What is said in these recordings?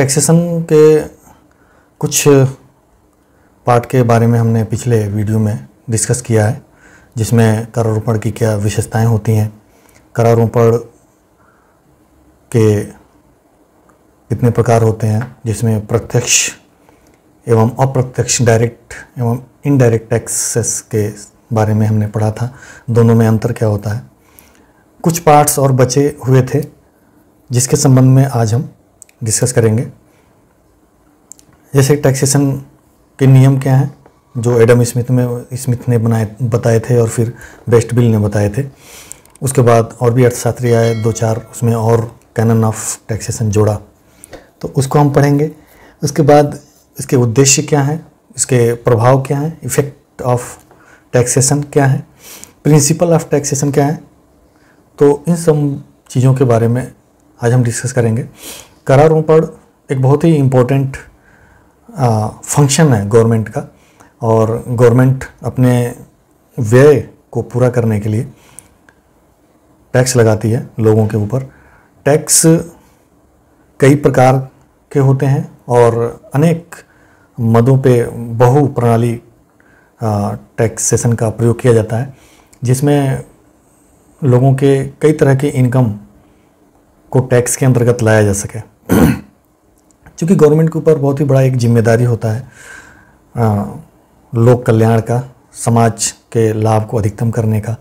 Taxation के कुछ part के बारे में हमने पिछले वीडियो में डिस्कस किया है, जिसमें करारोपण की क्या विशेषताएं होती हैं, करारोपण के कितने प्रकार होते हैं, जिसमें प्रत्यक्ष एवं अप्रत्यक्ष डायरेक्ट एवं इनडायरेक्ट टैक्सेस के बारे में हमने पढ़ा था। दोनों में अंतर क्या होता है। कुछ पार्ट्स और बचे हुए थे जिसके संबंध में आज हम डिस्कस करेंगे। जैसे टैक्सेशन के नियम क्या हैं, जो एडम स्मिथ ने बताए थे और फिर वेस्टबिल ने बताए थे। उसके बाद और भी अर्थशास्त्री आए, दो चार, उसमें और कैनन ऑफ टैक्सेशन जोड़ा, तो उसको हम पढ़ेंगे। उसके बाद इसके उद्देश्य क्या हैं, इसके प्रभाव क्या हैं, इफेक्ट ऑफ टैक्सेशन क्या है, प्रिंसिपल ऑफ टैक्सेशन क्या है, तो इन सब चीज़ों के बारे में आज हम डिस्कस करेंगे। करारोपण एक बहुत ही इम्पोर्टेंट फंक्शन है गवर्नमेंट का, और गवर्नमेंट अपने व्यय को पूरा करने के लिए टैक्स लगाती है लोगों के ऊपर। टैक्स कई प्रकार के होते हैं और अनेक मदों पे बहु प्रणाली टैक्सेशन का प्रयोग किया जाता है, जिसमें लोगों के कई तरह के इनकम को टैक्स के अंतर्गत लाया जा सके। क्योंकि गवर्नमेंट के ऊपर बहुत ही बड़ा एक जिम्मेदारी होता है लोक कल्याण का, समाज के लाभ को अधिकतम करने का।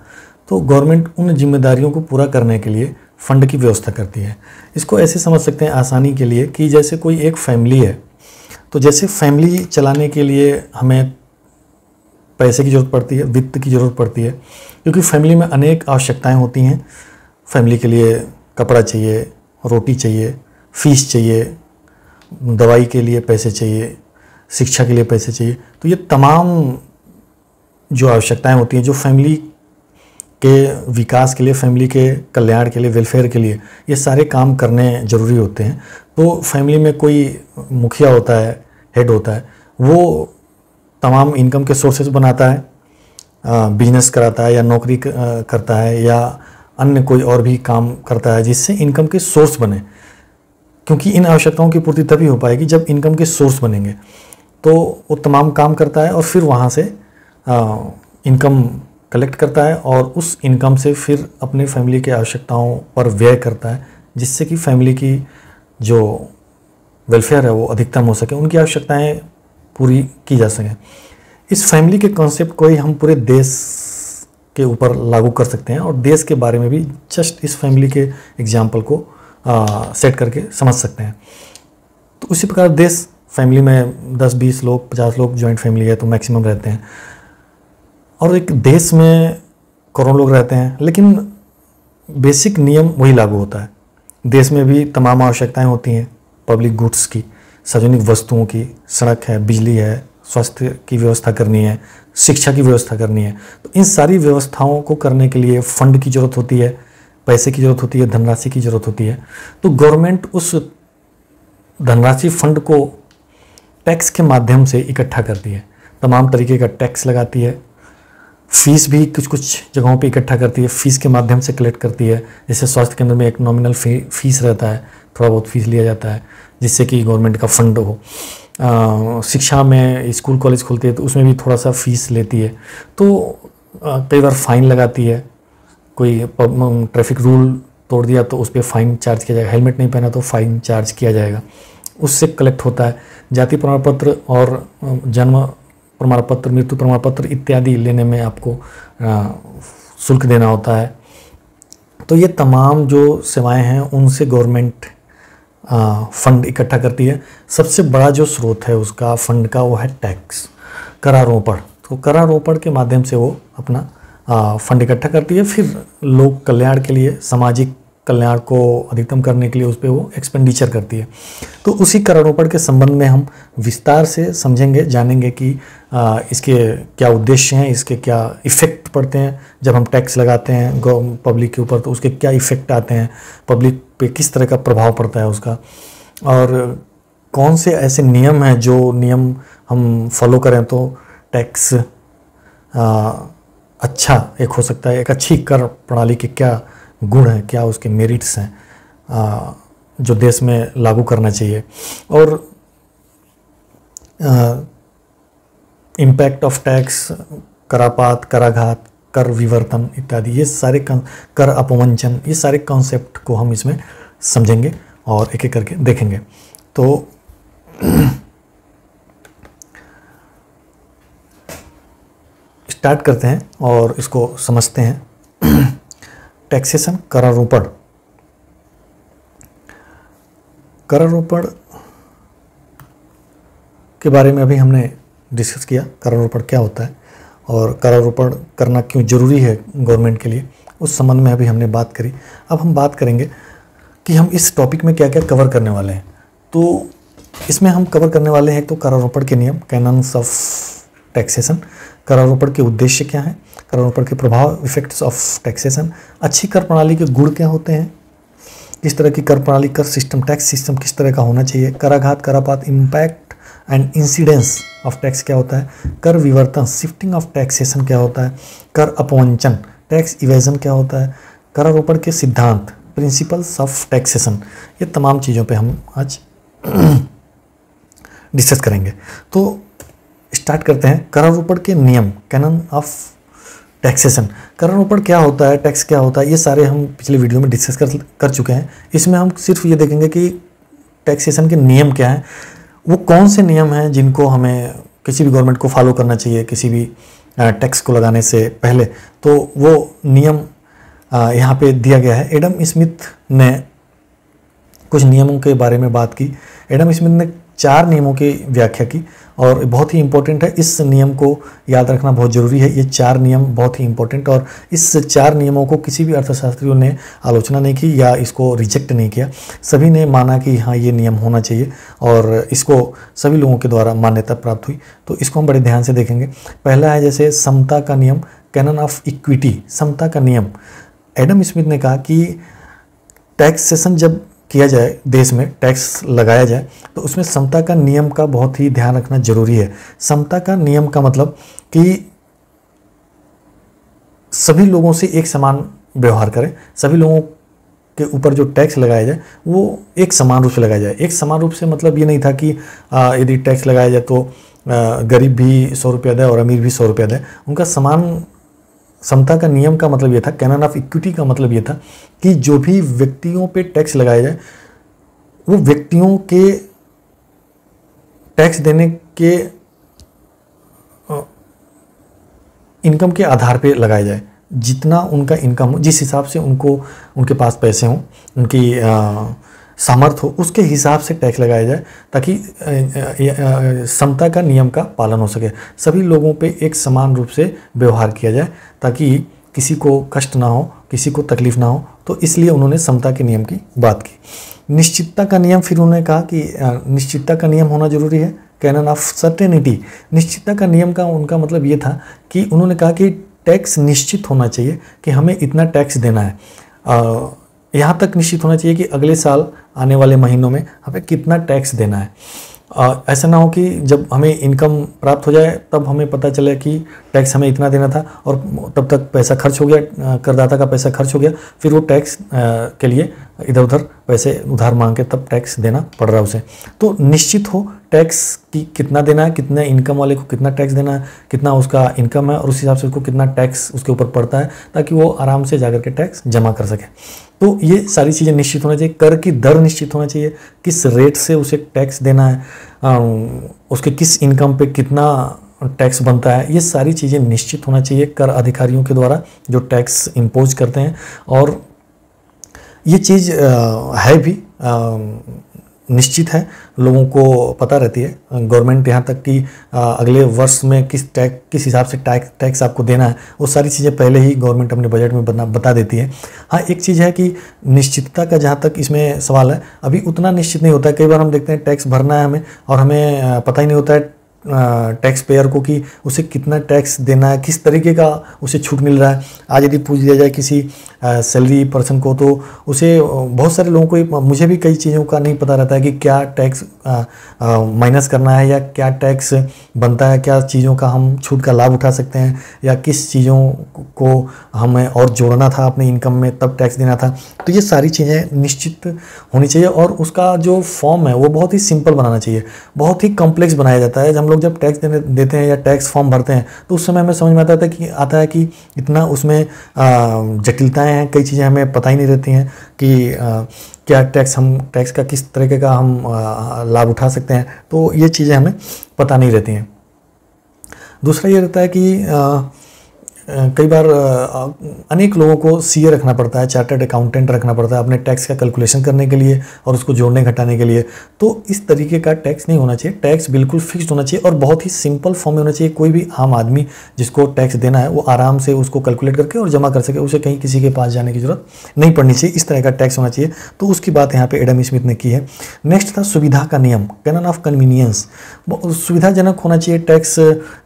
तो गवर्नमेंट उन जिम्मेदारियों को पूरा करने के लिए फंड की व्यवस्था करती है। इसको ऐसे समझ सकते हैं आसानी के लिए कि जैसे कोई एक फैमिली है, तो जैसे फैमिली चलाने के लिए हमें पैसे की ज़रूरत पड़ती है, वित्त की ज़रूरत पड़ती है, क्योंकि फैमिली में अनेक आवश्यकताएं होती हैं। फैमिली के लिए कपड़ा चाहिए, रोटी चाहिए, फीस चाहिए, दवाई के लिए पैसे चाहिए, शिक्षा के लिए पैसे चाहिए। तो ये तमाम जो आवश्यकताएं होती हैं, जो फैमिली के विकास के लिए, फैमिली के कल्याण के लिए, वेलफेयर के लिए, ये सारे काम करने ज़रूरी होते हैं। तो फैमिली में कोई मुखिया होता है, हेड होता है, वो तमाम इनकम के सोर्सेज बनाता है, बिजनेस कराता है या नौकरी करता है या अन्य कोई और भी काम करता है जिससे इनकम के सोर्स बने। क्योंकि इन आवश्यकताओं की पूर्ति तभी हो पाएगी जब इनकम के सोर्स बनेंगे। तो वो तमाम काम करता है और फिर वहाँ से इनकम कलेक्ट करता है और उस इनकम से फिर अपने फैमिली के आवश्यकताओं पर व्यय करता है, जिससे कि फैमिली की जो वेलफेयर है वो अधिकतम हो सके, उनकी आवश्यकताएं पूरी की जा सकें। इस फैमिली के कॉन्सेप्ट को ही हम पूरे देश के ऊपर लागू कर सकते हैं और देश के बारे में भी जस्ट इस फैमिली के एग्जाम्पल को सेट करके समझ सकते हैं। तो उसी प्रकार देश, फैमिली में 10-20 लोग, 50 लोग जॉइंट फैमिली है तो मैक्सिमम रहते हैं, और एक देश में करोड़ों लोग रहते हैं, लेकिन बेसिक नियम वही लागू होता है। देश में भी तमाम आवश्यकताएं होती हैं पब्लिक गुड्स की, सार्वजनिक वस्तुओं की, सड़क है, बिजली है, स्वास्थ्य की व्यवस्था करनी है, शिक्षा की व्यवस्था करनी है। तो इन सारी व्यवस्थाओं को करने के लिए फंड की ज़रूरत होती है, पैसे की ज़रूरत होती है, धनराशि की ज़रूरत होती है। तो गवर्नमेंट उस धनराशि फंड को टैक्स के माध्यम से इकट्ठा करती है, तमाम तरीके का टैक्स लगाती है, फीस भी कुछ कुछ जगहों पे इकट्ठा करती है, फीस के माध्यम से कलेक्ट करती है। जैसे स्वास्थ्य केंद्र में एक नॉमिनल फीस रहता है, थोड़ा बहुत फीस लिया जाता है जिससे कि गवर्नमेंट का फंड हो। शिक्षा में स्कूल कॉलेज खुलते हैं तो उसमें भी थोड़ा सा फीस लेती है। तो कई बार फाइन लगाती है, कोई ट्रैफिक रूल तोड़ दिया तो उस पर फ़ाइन चार्ज किया जाएगा, हेलमेट नहीं पहना तो फ़ाइन चार्ज किया जाएगा, उससे कलेक्ट होता है। जाति प्रमाण पत्र और जन्म प्रमाण पत्र, मृत्यु प्रमाण पत्र इत्यादि लेने में आपको शुल्क देना होता है। तो ये तमाम जो सेवाएं हैं उनसे गवर्नमेंट फंड इकट्ठा करती है। सबसे बड़ा जो स्रोत है उसका फंड का वो है टैक्स, करारोपण। तो करारोपण के माध्यम से वो अपना फंड इकट्ठा करती है, फिर लोक कल्याण के लिए, सामाजिक कल्याण को अधिकतम करने के लिए उस पर वो एक्सपेंडिचर करती है। तो उसी करारोपण के संबंध में हम विस्तार से समझेंगे, जानेंगे कि इसके क्या उद्देश्य हैं, इसके क्या इफ़ेक्ट पड़ते हैं जब हम टैक्स लगाते हैं पब्लिक के ऊपर, तो उसके क्या इफ़ेक्ट आते हैं, पब्लिक पे किस तरह का प्रभाव पड़ता है उसका, और कौन से ऐसे नियम हैं जो नियम हम फॉलो करें तो टैक्स अच्छा एक हो सकता है। एक अच्छी कर प्रणाली के क्या गुण हैं, क्या उसके मेरिट्स हैं, जो देश में लागू करना चाहिए, और इम्पैक्ट ऑफ टैक्स, करापात, कराघात, कर विवर्तन इत्यादि, ये सारे कर अपवंचन, ये सारे कॉन्सेप्ट को हम इसमें समझेंगे और एक एक करके देखेंगे। तो स्टार्ट करते हैं और इसको समझते हैं। टैक्सेशन, करारोपण। करारोपण के बारे में अभी हमने डिस्कस किया, करारोपण क्या होता है और करारोपण करना क्यों जरूरी है गवर्नमेंट के लिए, उस संबंध में अभी हमने बात करी। अब हम बात करेंगे कि हम इस टॉपिक में क्या क्या कवर करने वाले हैं। तो इसमें हम कवर करने वाले हैं तो करारोपण के नियम, कैनन्स ऑफ टैक्सेशन, करारोपण के उद्देश्य क्या हैं, करारोपण के प्रभाव, इफेक्ट्स ऑफ टैक्सेशन, अच्छी कर प्रणाली के गुण क्या होते हैं, किस तरह की कर प्रणाली, कर सिस्टम, टैक्स सिस्टम किस तरह का होना चाहिए, कराघात, करापात, impact and incidence of tax क्या होता है, कर विवर्तन, शिफ्टिंग ऑफ टैक्सेशन क्या होता है, कर अपवंचन, टैक्स इवेजन क्या होता है, करारोपण के सिद्धांत, प्रिंसिपल्स ऑफ टैक्सेशन, ये तमाम चीज़ों पे हम आज डिस्कस करेंगे। तो स्टार्ट करते हैं। करारोपण के नियम, कैनन ऑफ टैक्सेशन। करारोपण क्या होता है, टैक्स क्या होता है, ये सारे हम पिछले वीडियो में डिस्कस कर चुके हैं। इसमें हम सिर्फ ये देखेंगे कि टैक्सेशन के नियम क्या हैं, वो कौन से नियम हैं जिनको हमें किसी भी गवर्नमेंट को फॉलो करना चाहिए किसी भी टैक्स को लगाने से पहले। तो वो नियम यहाँ पे दिया गया है। एडम स्मिथ ने कुछ नियमों के बारे में बात की। एडम स्मिथ ने 4 नियमों की व्याख्या की और बहुत ही इंपॉर्टेंट है, इस नियम को याद रखना बहुत ज़रूरी है। ये 4 नियम बहुत ही इंपॉर्टेंट, और इस 4 नियमों को किसी भी अर्थशास्त्रियों ने आलोचना नहीं की या इसको रिजेक्ट नहीं किया। सभी ने माना कि हाँ ये नियम होना चाहिए और इसको सभी लोगों के द्वारा मान्यता प्राप्त हुई। तो इसको हम बड़े ध्यान से देखेंगे। पहला है जैसे समता का नियम, कैनन ऑफ इक्विटी, समता का नियम। एडम स्मिथ ने कहा कि टैक्सेशन जब किया जाए, देश में टैक्स लगाया जाए, तो उसमें समता का नियम का बहुत ही ध्यान रखना जरूरी है। समता का नियम का मतलब कि सभी लोगों से एक समान व्यवहार करें, सभी लोगों के ऊपर जो टैक्स लगाया जाए वो एक समान रूप से लगाया जाए। एक समान रूप से मतलब ये नहीं था कि यदि टैक्स लगाया जाए तो गरीब भी 100 रुपया दे और अमीर भी 100 रुपया दे। उनका समान, समता का नियम का मतलब ये था, कैनन ऑफ इक्विटी का मतलब ये था कि जो भी व्यक्तियों पे टैक्स लगाया जाए वो व्यक्तियों के टैक्स देने के इनकम के आधार पे लगाया जाए। जितना उनका इनकम हो, जिस हिसाब से उनके पास पैसे हों, उनकी सामर्थ्य हो, उसके हिसाब से टैक्स लगाया जाए ताकि समता का नियम का पालन हो सके। सभी लोगों पे एक समान रूप से व्यवहार किया जाए ताकि किसी को कष्ट ना हो, किसी को तकलीफ ना हो। तो इसलिए उन्होंने समता के नियम की बात की। निश्चितता का नियम, फिर उन्होंने कहा कि निश्चितता का नियम होना जरूरी है, कैनन ऑफ सर्टेनिटी। निश्चितता का नियम का उनका मतलब ये था कि उन्होंने कहा कि टैक्स निश्चित होना चाहिए कि हमें इतना टैक्स देना है। यहाँ तक निश्चित होना चाहिए कि अगले साल आने वाले महीनों में हमें कितना टैक्स देना है। ऐसा ना हो कि जब हमें इनकम प्राप्त हो जाए तब हमें पता चले कि टैक्स हमें इतना देना था और तब तक पैसा खर्च हो गया, करदाता का पैसा खर्च हो गया, फिर वो टैक्स के लिए इधर उधर पैसे उधार मांग के तब टैक्स देना पड़ रहा है उसे। तो निश्चित हो टैक्स की कितना देना है, कितने इनकम वाले को कितना टैक्स देना है, कितना उसका इनकम है और उस हिसाब से उसको कितना टैक्स उसके ऊपर पड़ता है ताकि वो आराम से जाकर के टैक्स जमा कर सके। तो ये सारी चीज़ें निश्चित होना चाहिए। कर की दर निश्चित होना चाहिए, किस रेट से उसे टैक्स देना है, उसके किस इनकम पे कितना टैक्स बनता है, ये सारी चीज़ें निश्चित होना चाहिए कर अधिकारियों के द्वारा जो टैक्स इम्पोज करते हैं। और ये चीज़ है भी निश्चित है, लोगों को पता रहती है। गवर्नमेंट यहाँ तक कि अगले वर्ष में किस हिसाब से टैक्स आपको देना है वो सारी चीज़ें पहले ही गवर्नमेंट अपने बजट में बता देती है। हाँ, एक चीज़ है कि निश्चितता का जहाँ तक इसमें सवाल है, अभी उतना निश्चित नहीं होता है। कई बार हम देखते हैं टैक्स भरना है हमें और हमें पता ही नहीं होता है टैक्स पेयर को कि उसे कितना टैक्स देना है, किस तरीके का उसे छूट मिल रहा है। आज यदि पूछ दिया जाए किसी सैलरी पर्सन को तो उसे बहुत सारे लोगों को, मुझे भी कई चीज़ों का नहीं पता रहता है कि क्या टैक्स माइनस करना है या क्या टैक्स बनता है, क्या चीज़ों का हम छूट का लाभ उठा सकते हैं या किस चीज़ों को हमें और जोड़ना था अपने इनकम में तब टैक्स देना था। तो ये सारी चीज़ें निश्चित होनी चाहिए और उसका जो फॉर्म है वो बहुत ही सिंपल बनाना चाहिए। बहुत ही कॉम्प्लेक्स बनाया जाता है। हम लोग जब टैक्स देते हैं या टैक्स फॉर्म भरते हैं तो उस समय हमें समझ में आता है कि इतना उसमें जटिलताएं हैं, कई चीज़ें हमें पता ही नहीं रहती हैं कि क्या टैक्स का किस तरीके का हम लाभ उठा सकते हैं। तो ये चीज़ें हमें पता नहीं रहती हैं। दूसरा ये रहता है कि कई बार अनेक लोगों को सीए रखना पड़ता है, चार्टर्ड अकाउंटेंट रखना पड़ता है अपने टैक्स का कैलकुलेशन करने के लिए और उसको जोड़ने घटाने के लिए। तो इस तरीके का टैक्स नहीं होना चाहिए। टैक्स बिल्कुल फिक्स्ड होना चाहिए और बहुत ही सिंपल फॉर्म में होना चाहिए। कोई भी आम आदमी जिसको टैक्स देना है वो आराम से उसको कैलकुलेट करके और जमा कर सके, उसे कहीं किसी के पास जाने की जरूरत नहीं पड़नी चाहिए। इस तरह का टैक्स होना चाहिए। तो उसकी बात यहाँ पे एडम स्मिथ ने की है। नेक्स्ट था सुविधा का नियम, कैनन ऑफ कन्वीनियंस। सुविधाजनक होना चाहिए टैक्स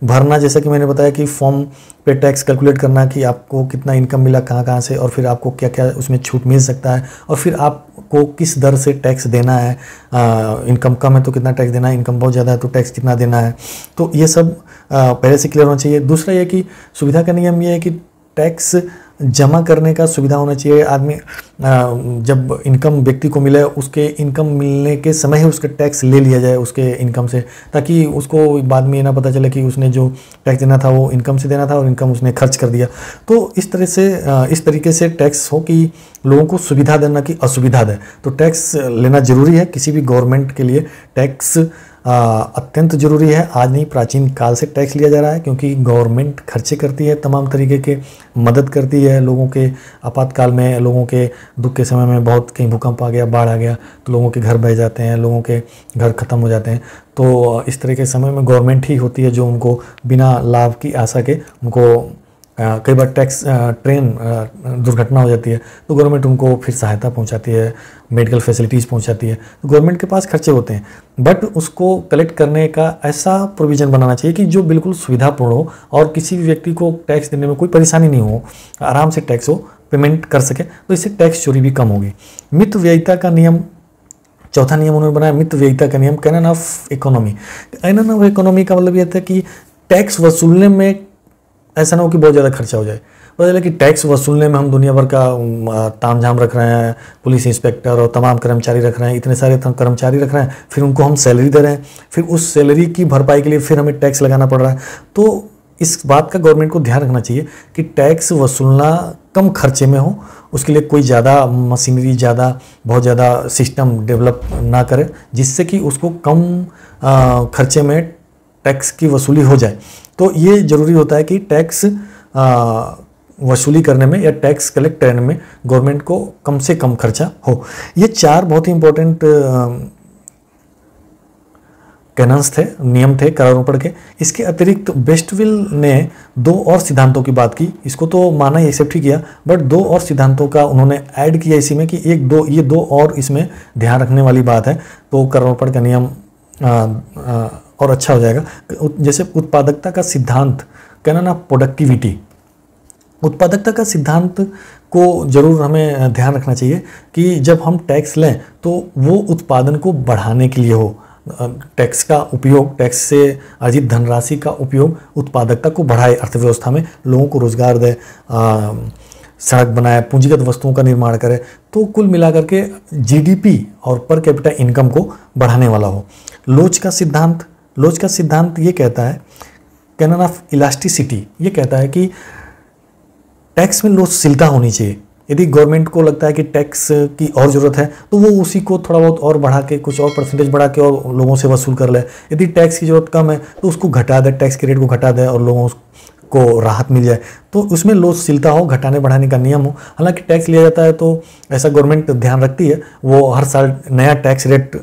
भरना, जैसा कि मैंने बताया कि फॉर्म पे टैक्स कैलकुलेट करना कि आपको कितना इनकम मिला कहाँ से और फिर आपको क्या क्या उसमें छूट मिल सकता है और फिर आपको किस दर से टैक्स देना है। इनकम कम है तो कितना टैक्स देना है, इनकम बहुत ज़्यादा है तो टैक्स कितना देना है। तो ये सब पहले से क्लियर होना चाहिए। दूसरा ये कि सुविधा का नियम ये है कि टैक्स जमा करने का सुविधा होना चाहिए। आदमी जब इनकम व्यक्ति को मिले उसके इनकम मिलने के समय ही उसका टैक्स ले लिया जाए उसके इनकम से, ताकि उसको बाद में ये ना पता चले कि उसने जो टैक्स देना था वो इनकम से देना था और इनकम उसने खर्च कर दिया। तो इस तरीके से टैक्स हो कि लोगों को सुविधा देना कि असुविधा दे। तो टैक्स लेना जरूरी है किसी भी गवर्नमेंट के लिए। टैक्स अत्यंत जरूरी है। आज नहीं, प्राचीन काल से टैक्स लिया जा रहा है क्योंकि गवर्नमेंट खर्चे करती है, तमाम तरीके के मदद करती है लोगों के आपातकाल में, लोगों के दुख के समय में। बहुत कहीं भूकंप आ गया, बाढ़ आ गया तो लोगों के घर बह जाते हैं, लोगों के घर ख़त्म हो जाते हैं। तो इस तरह के समय में गवर्नमेंट ही होती है जो उनको बिना लाभ की आशा के उनको कई बार ट्रेन दुर्घटना हो जाती है तो गवर्नमेंट उनको फिर सहायता पहुंचाती है, मेडिकल फैसिलिटीज़ पहुंचाती है। तो गवर्नमेंट के पास खर्चे होते हैं, बट उसको कलेक्ट करने का ऐसा प्रोविज़न बनाना चाहिए कि जो बिल्कुल सुविधापूर्ण हो और किसी भी व्यक्ति को टैक्स देने में कोई परेशानी नहीं हो, आराम से टैक्स हो पेमेंट कर सके। तो इससे टैक्स चोरी भी कम होगी। मित व्ययिता का नियम, चौथा नियम उन्होंने बनाया, मित व्ययिता का नियम, canon of economy. Canon of economy का मतलब यह था कि टैक्स वसूलने में ऐसा ना हो कि बहुत ज़्यादा खर्चा हो जाए। पता चला कि टैक्स वसूलने में हम दुनिया भर का तामझाम रख रहे हैं, पुलिस इंस्पेक्टर और तमाम कर्मचारी रख रहे हैं, इतने सारे कर्मचारी रख रहे हैं, फिर उनको हम सैलरी दे रहे हैं, फिर उस सैलरी की भरपाई के लिए फिर हमें टैक्स लगाना पड़ रहा है। तो इस बात का गवर्नमेंट को ध्यान रखना चाहिए कि टैक्स वसूलना कम खर्चे में हो, उसके लिए कोई ज़्यादा मशीनरी बहुत ज़्यादा सिस्टम डेवलप ना करे जिससे कि उसको कम खर्चे में टैक्स की वसूली हो जाए। तो ये ज़रूरी होता है कि टैक्स वसूली करने में या टैक्स कलेक्ट करने में गवर्नमेंट को कम से कम खर्चा हो। ये चार बहुत ही इंपॉर्टेंट कैनन्स थे, नियम थे करारोपण के। इसके अतिरिक्त वेस्टविल ने 2 और सिद्धांतों की बात की। इसको तो माना ही एक्सेप्ट ही किया, बट 2 और सिद्धांतों का उन्होंने ऐड किया इसी में कि ये दो और इसमें ध्यान रखने वाली बात है। तो करारोपण का नियम और अच्छा हो जाएगा। जैसे उत्पादकता का सिद्धांत, कैनन ऑफ प्रोडक्टिविटी। उत्पादकता का सिद्धांत को जरूर हमें ध्यान रखना चाहिए कि जब हम टैक्स लें तो वो उत्पादन को बढ़ाने के लिए हो। टैक्स का उपयोग, टैक्स से अर्जित धनराशि का उपयोग उत्पादकता को बढ़ाए, अर्थव्यवस्था में लोगों को रोजगार दे, सड़क बनाए, पूंजीगत वस्तुओं का निर्माण करे। तो कुल मिलाकर के जीडीपी और पर कैपिटा इनकम को बढ़ाने वाला हो। लोच का सिद्धांत ये कहता है, कैनन ऑफ इलास्टिसिटी, ये कहता है कि टैक्स में लोचशीलता होनी चाहिए। यदि गवर्नमेंट को लगता है कि टैक्स की और ज़रूरत है तो वो उसी को थोड़ा बहुत और बढ़ा के, कुछ और परसेंटेज बढ़ा के और लोगों से वसूल कर ले। यदि टैक्स की ज़रूरत कम है तो उसको घटा दे, टैक्स के रेट को घटा दे और लोगों को राहत मिल जाए। तो उसमें लोचशीलता हो, घटाने बढ़ाने का नियम हो। हालांकि टैक्स लिया जाता है तो ऐसा गवर्नमेंट ध्यान रखती है, वो हर साल नया टैक्स रेट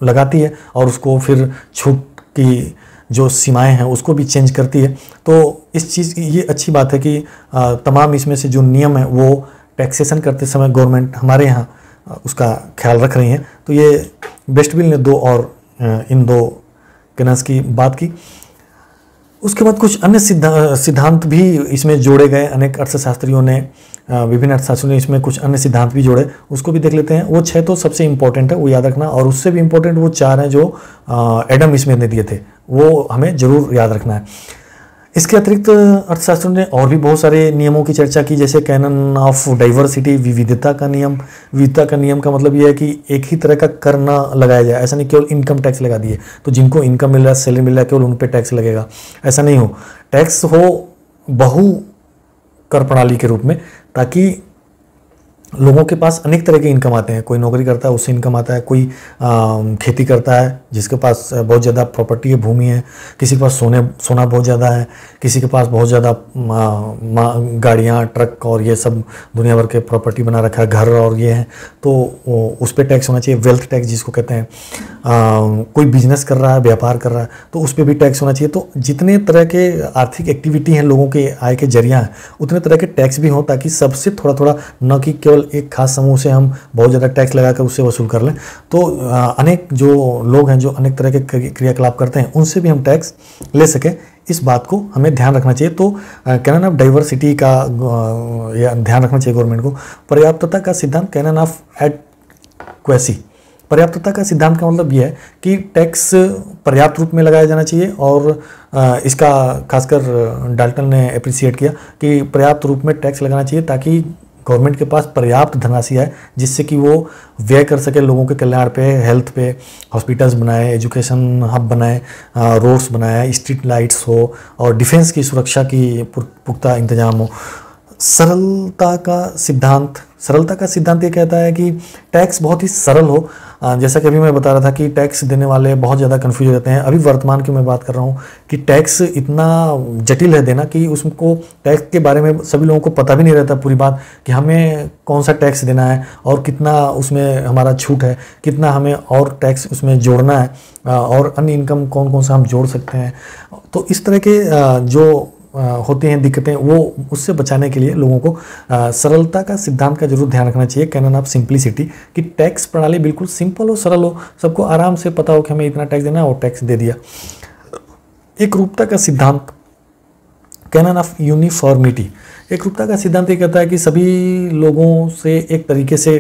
लगाती है और उसको फिर छूट की जो सीमाएं हैं उसको भी चेंज करती है। तो इस चीज़ की ये अच्छी बात है कि तमाम इसमें से जो नियम है वो टैक्सेशन करते समय गवर्नमेंट हमारे यहाँ उसका ख्याल रख रही है। तो ये वेस्टविल ने 2 और इन 2 केनन्स की बात की। उसके बाद कुछ अन्य सिद्धांत भी इसमें जोड़े गए। अनेक अर्थशास्त्रियों ने, विभिन्न अर्थशास्त्रियों ने इसमें कुछ अन्य सिद्धांत भी जोड़े, उसको भी देख लेते हैं। वो 6 तो सबसे इंपॉर्टेंट है, वो याद रखना, और उससे भी इंपॉर्टेंट वो 4 हैं जो एडम स्मिथ ने दिए थे, वो हमें जरूर याद रखना है। इसके अतिरिक्त अर्थशास्त्रियों ने और भी बहुत सारे नियमों की चर्चा की, जैसे कैनन ऑफ डाइवर्सिटी, विविधता का नियम। विविधता का नियम का मतलब यह है कि एक ही तरह का कर ना लगाया जाए। ऐसा नहीं केवल इनकम टैक्स लगा दिए तो जिनको इनकम मिल रहा है, सैलरी मिल रहा है, केवल उन पर टैक्स लगेगा, ऐसा नहीं हो। टैक्स हो बहु कर प्रणाली के रूप में, ताकि लोगों के पास अनेक तरह के इनकम आते हैं। कोई नौकरी करता है, उससे इनकम आता है, कोई खेती करता है जिसके पास बहुत ज़्यादा प्रॉपर्टी है, भूमि है, किसी के पास सोना बहुत ज़्यादा है, किसी के पास बहुत ज़्यादा गाड़ियाँ, ट्रक और ये सब दुनिया भर के प्रॉपर्टी बना रखा है, घर और ये है, तो उस पर टैक्स होना चाहिए, वेल्थ टैक्स जिसको कहते हैं। कोई बिजनेस कर रहा है, व्यापार कर रहा है, तो उस पर भी टैक्स होना चाहिए। तो जितने तरह के आर्थिक एक्टिविटी हैं, लोगों के आय के जरिया हैं, उतने तरह के टैक्स भी हों, ताकि सबसे थोड़ा थोड़ा, न कि केवल एक खास समूह से हम बहुत ज़्यादा टैक्स लगाकर उससे वसूल कर लें। तो अनेक जो लोग हैं जो अनेक तरह के क्रियाकलाप करते हैं, उनसे भी हम टैक्स ले सकें, इस बात को हमें ध्यान रखना चाहिए। तो कैनन ऑफ डाइवर्सिटी का ध्यान रखना चाहिए गवर्नमेंट को। पर्याप्तता का सिद्धांत, कैनन ऑफ एडक्वेसी। पर्याप्तता का सिद्धांत का मतलब यह है कि टैक्स पर्याप्त रूप में लगाया जाना चाहिए, और इसका खासकर डाल्टन ने अप्रिशिएट किया कि पर्याप्त रूप में टैक्स लगाना चाहिए, ताकि गवर्नमेंट के पास पर्याप्त धनराशि आए, जिससे कि वो व्यय कर सके लोगों के कल्याण पे, हेल्थ पे, हॉस्पिटल्स बनाए, एजुकेशन हब बनाए, रोड्स बनाए, स्ट्रीट लाइट्स हो, और डिफेंस की सुरक्षा की पुख्ता इंतजाम हो। सरलता का सिद्धांत ये कहता है कि टैक्स बहुत ही सरल हो। जैसा कि अभी मैं बता रहा था कि टैक्स देने वाले बहुत ज़्यादा कंफ्यूज हो जाते हैं। अभी वर्तमान की मैं बात कर रहा हूँ कि टैक्स इतना जटिल है देना कि उसको टैक्स के बारे में सभी लोगों को पता भी नहीं रहता पूरी बात, कि हमें कौन सा टैक्स देना है और कितना उसमें हमारा छूट है, कितना हमें और टैक्स उसमें जोड़ना है, और अन्य इनकम कौन कौन सा हम जोड़ सकते हैं। तो इस तरह के जो होती हैं दिक्कतें, वो उससे बचाने के लिए लोगों को सरलता का सिद्धांत का जरूर ध्यान रखना चाहिए, कैनन ऑफ सिंप्लिसिटी, कि टैक्स प्रणाली बिल्कुल सिंपल हो, सरल हो, सबको आराम से पता हो कि हमें इतना टैक्स देना है और टैक्स दे दिया। एकरूपता का सिद्धांत, कैनन ऑफ यूनिफॉर्मिटी। एकरूपता का सिद्धांत ये कहता है कि सभी लोगों से एक तरीके से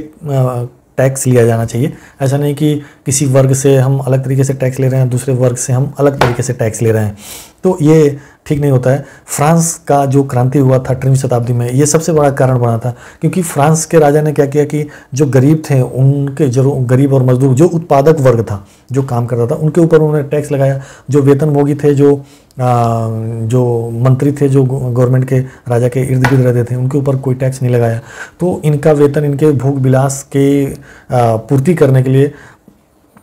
टैक्स लिया जाना चाहिए। ऐसा नहीं कि किसी वर्ग से हम अलग तरीके से टैक्स ले रहे हैं, दूसरे वर्ग से हम अलग तरीके से टैक्स ले रहे हैं, तो ये ठीक नहीं होता है। फ्रांस का जो क्रांति हुआ था 18वीं शताब्दी में, ये सबसे बड़ा कारण बना था, क्योंकि फ्रांस के राजा ने क्या किया कि जो गरीब थे, उनके जो गरीब और मजदूर, जो उत्पादक वर्ग था, जो काम करता था, उनके ऊपर उन्होंने टैक्स लगाया। जो वेतनभोगी थे, जो मंत्री थे, जो गवर्नमेंट के राजा के इर्द गिर्द रहते थे, उनके ऊपर कोई टैक्स नहीं लगाया। तो इनका वेतन, इनके भोग विलास के पूर्ति करने के लिए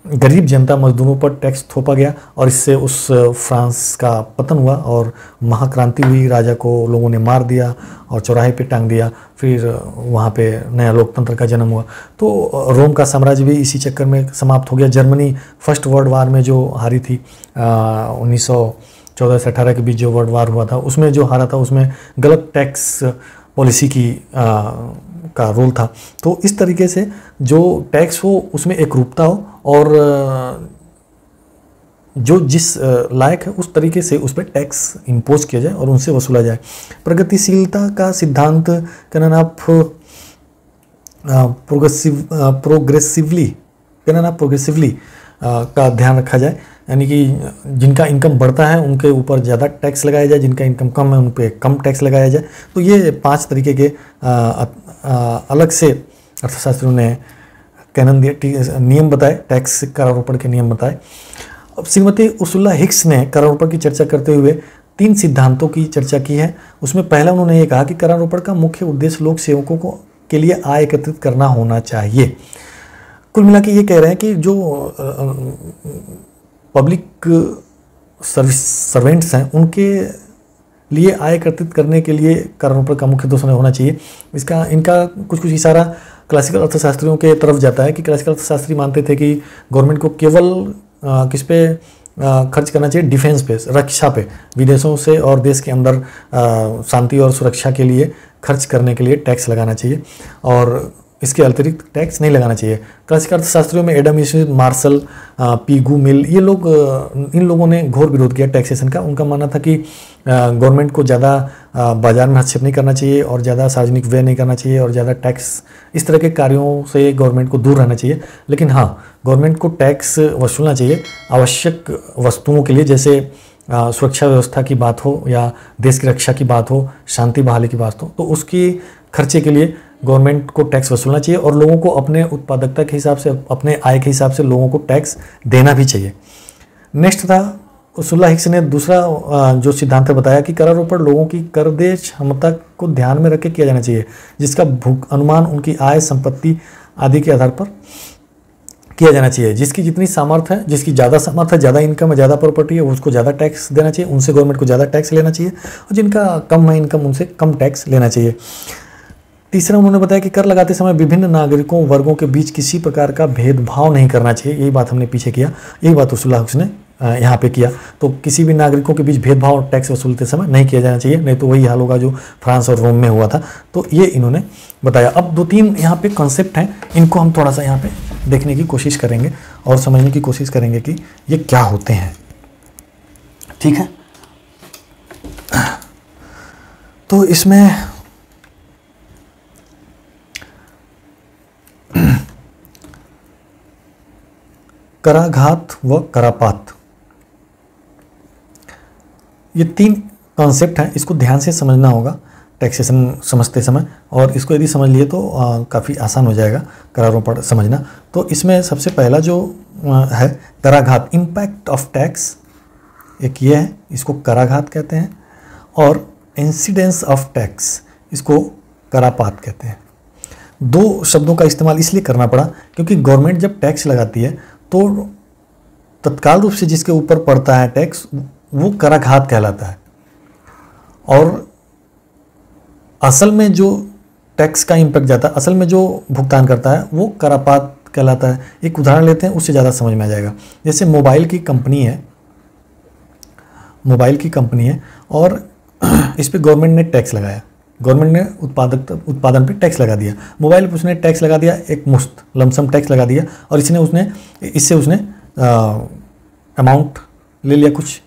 गरीब जनता, मजदूरों पर टैक्स थोपा गया, और इससे उस फ्रांस का पतन हुआ और महाक्रांति हुई। राजा को लोगों ने मार दिया और चौराहे पे टांग दिया, फिर वहाँ पे नया लोकतंत्र का जन्म हुआ। तो रोम का साम्राज्य भी इसी चक्कर में समाप्त हो गया। जर्मनी फर्स्ट वर्ल्ड वार में जो हारी थी, 1914 से 18 के बीच जो वर्ल्ड वार हुआ था, उसमें जो हारा था, उसमें गलत टैक्स पॉलिसी की का रोल था। तो इस तरीके से जो टैक्स हो उसमें एकरूपता हो, और जो जिस लायक है उस तरीके से उस पर टैक्स इम्पोज किया जाए और उनसे वसूला जाए। प्रगतिशीलता का सिद्धांत, कैनन ऑफ प्रोग्रेसिवली का ध्यान रखा जाए, यानी कि जिनका इनकम बढ़ता है उनके ऊपर ज़्यादा टैक्स लगाया जाए, जिनका इनकम कम है उन पे कम टैक्स लगाया जाए। तो ये 5 तरीके के अलग से अर्थशास्त्रियों ने कैनन नियम बताए, टैक्स करारोपण के नियम बताए। अब श्रीमती उर्सुला हिक्स ने करारोपण की चर्चा करते हुए 3 सिद्धांतों की चर्चा की है। उसमें पहला उन्होंने ये कहा कि करारोपण का मुख्य उद्देश्य लोक सेवकों को के लिए आय एकत्रित करना होना चाहिए। कुल मिला के ये कह रहे हैं कि जो पब्लिक सर्वेंट्स हैं, उनके लिए आय एकत्रित करने के लिए करारोपण का मुख्य उद्देश्य होना चाहिए। इनका कुछ इशारा क्लासिकल अर्थशास्त्रियों के तरफ जाता है कि क्लासिकल अर्थशास्त्री मानते थे कि गवर्नमेंट को केवल किस पे खर्च करना चाहिए, डिफेंस पे, रक्षा पे, विदेशों से और देश के अंदर शांति और सुरक्षा के लिए खर्च करने के लिए टैक्स लगाना चाहिए। और इसके अतिरिक्त टैक्स नहीं लगाना चाहिए। क्लासिक अर्थशास्त्रियों में एडम स्मिथ, मार्शल, पीगू मिल, ये लोग, इन लोगों ने घोर विरोध किया टैक्सेशन का। उनका मानना था कि गवर्नमेंट को ज़्यादा बाजार में हस्तक्षेप नहीं करना चाहिए और ज़्यादा सार्वजनिक व्यय नहीं करना चाहिए और ज़्यादा टैक्स, इस तरह के कार्यों से गवर्नमेंट को दूर रहना चाहिए। लेकिन हाँ, गवर्नमेंट को टैक्स वसूलना चाहिए आवश्यक वस्तुओं के लिए, जैसे सुरक्षा व्यवस्था की बात हो या देश की रक्षा की बात हो, शांति बहाली की बात हो, तो उसके खर्चे के लिए गवर्नमेंट को टैक्स वसूलना चाहिए और लोगों को अपने उत्पादकता के हिसाब से, अपने आय के हिसाब से लोगों को टैक्स देना भी चाहिए। नेक्स्ट था उर्सुला हिक्स ने दूसरा जो सिद्धांत बताया कि करारोपण लोगों की कर देय क्षमता को ध्यान में रख के किया जाना चाहिए, जिसका अनुमान उनकी आय, संपत्ति आदि के आधार पर किया जाना चाहिए। जिसकी जितनी सामर्थ्य है, जिसकी ज़्यादा सामर्थ्य है, ज़्यादा इनकम है, ज़्यादा प्रॉपर्टी है, उसको ज़्यादा टैक्स देना चाहिए, उनसे गवर्नमेंट को ज़्यादा टैक्स लेना चाहिए, और जिनका कम है इनकम, उनसे कम टैक्स लेना चाहिए। तीसरा उन्होंने बताया कि कर लगाते समय विभिन्न नागरिकों वर्गों के बीच किसी प्रकार का भेदभाव नहीं करना चाहिए। यही बात हमने पीछे किया, यही बात उर्सुला हिक्स ने यहाँ पे किया। तो किसी भी नागरिकों के बीच भेदभाव टैक्स वसूलते समय नहीं किया जाना चाहिए, नहीं तो वही हाल होगा जो फ्रांस और रोम में हुआ था। तो ये इन्होंने बताया। अब 2-3 यहाँ पे कॉन्सेप्ट हैं, इनको हम थोड़ा सा यहाँ पे देखने की कोशिश करेंगे और समझने की कोशिश करेंगे कि ये क्या होते हैं। ठीक है, तो इसमें कराघात व करापात, ये 3 कॉन्सेप्ट हैं, इसको ध्यान से समझना होगा टैक्सेशन समझते समय, और इसको यदि समझ लिए तो काफ़ी आसान हो जाएगा करारोपण समझना। तो इसमें सबसे पहला जो है कराघात, इम्पैक्ट ऑफ टैक्स, एक ये है, इसको कराघात कहते हैं, और इंसिडेंस ऑफ टैक्स, इसको करापात कहते हैं। 2 शब्दों का इस्तेमाल इसलिए करना पड़ा क्योंकि गवर्नमेंट जब टैक्स लगाती है तो तत्काल रूप से जिसके ऊपर पड़ता है टैक्स वो कराघात कहलाता है, और असल में जो टैक्स का इम्पैक्ट जाता है, असल में जो भुगतान करता है वो करापात कहलाता है। एक उदाहरण लेते हैं, उससे ज़्यादा समझ में आ जाएगा। जैसे मोबाइल की कंपनी है और इस पर गवर्नमेंट ने टैक्स लगाया, गवर्नमेंट ने उत्पादन पे टैक्स लगा दिया, मोबाइल पर उसने टैक्स लगा दिया, एक मुश्त लमसम टैक्स लगा दिया, और इससे उसने अमाउंट ले लिया, कुछ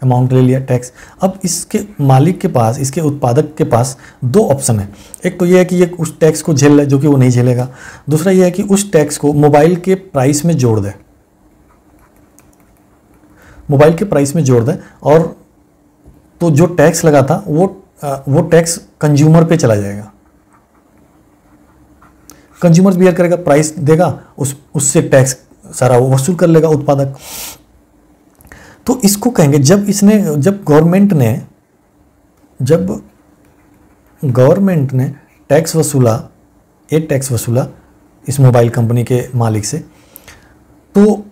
अमाउंट ले लिया टैक्स। अब इसके मालिक के पास, इसके उत्पादक के पास 2 ऑप्शन है। एक तो ये है कि ये उस टैक्स को झेल ले जो कि वो नहीं झेलेगा, दूसरा ये है कि उस टैक्स को मोबाइल के प्राइस में जोड़ दे, मोबाइल के प्राइस में जोड़ दे, और तो जो टैक्स लगा था वो टैक्स कंज्यूमर पे चला जाएगा, कंज्यूमर बियर करेगा, प्राइस देगा, उससे टैक्स सारा वो वसूल कर लेगा उत्पादक। तो इसको कहेंगे जब गवर्नमेंट ने टैक्स वसूला इस मोबाइल कंपनी के मालिक से, तो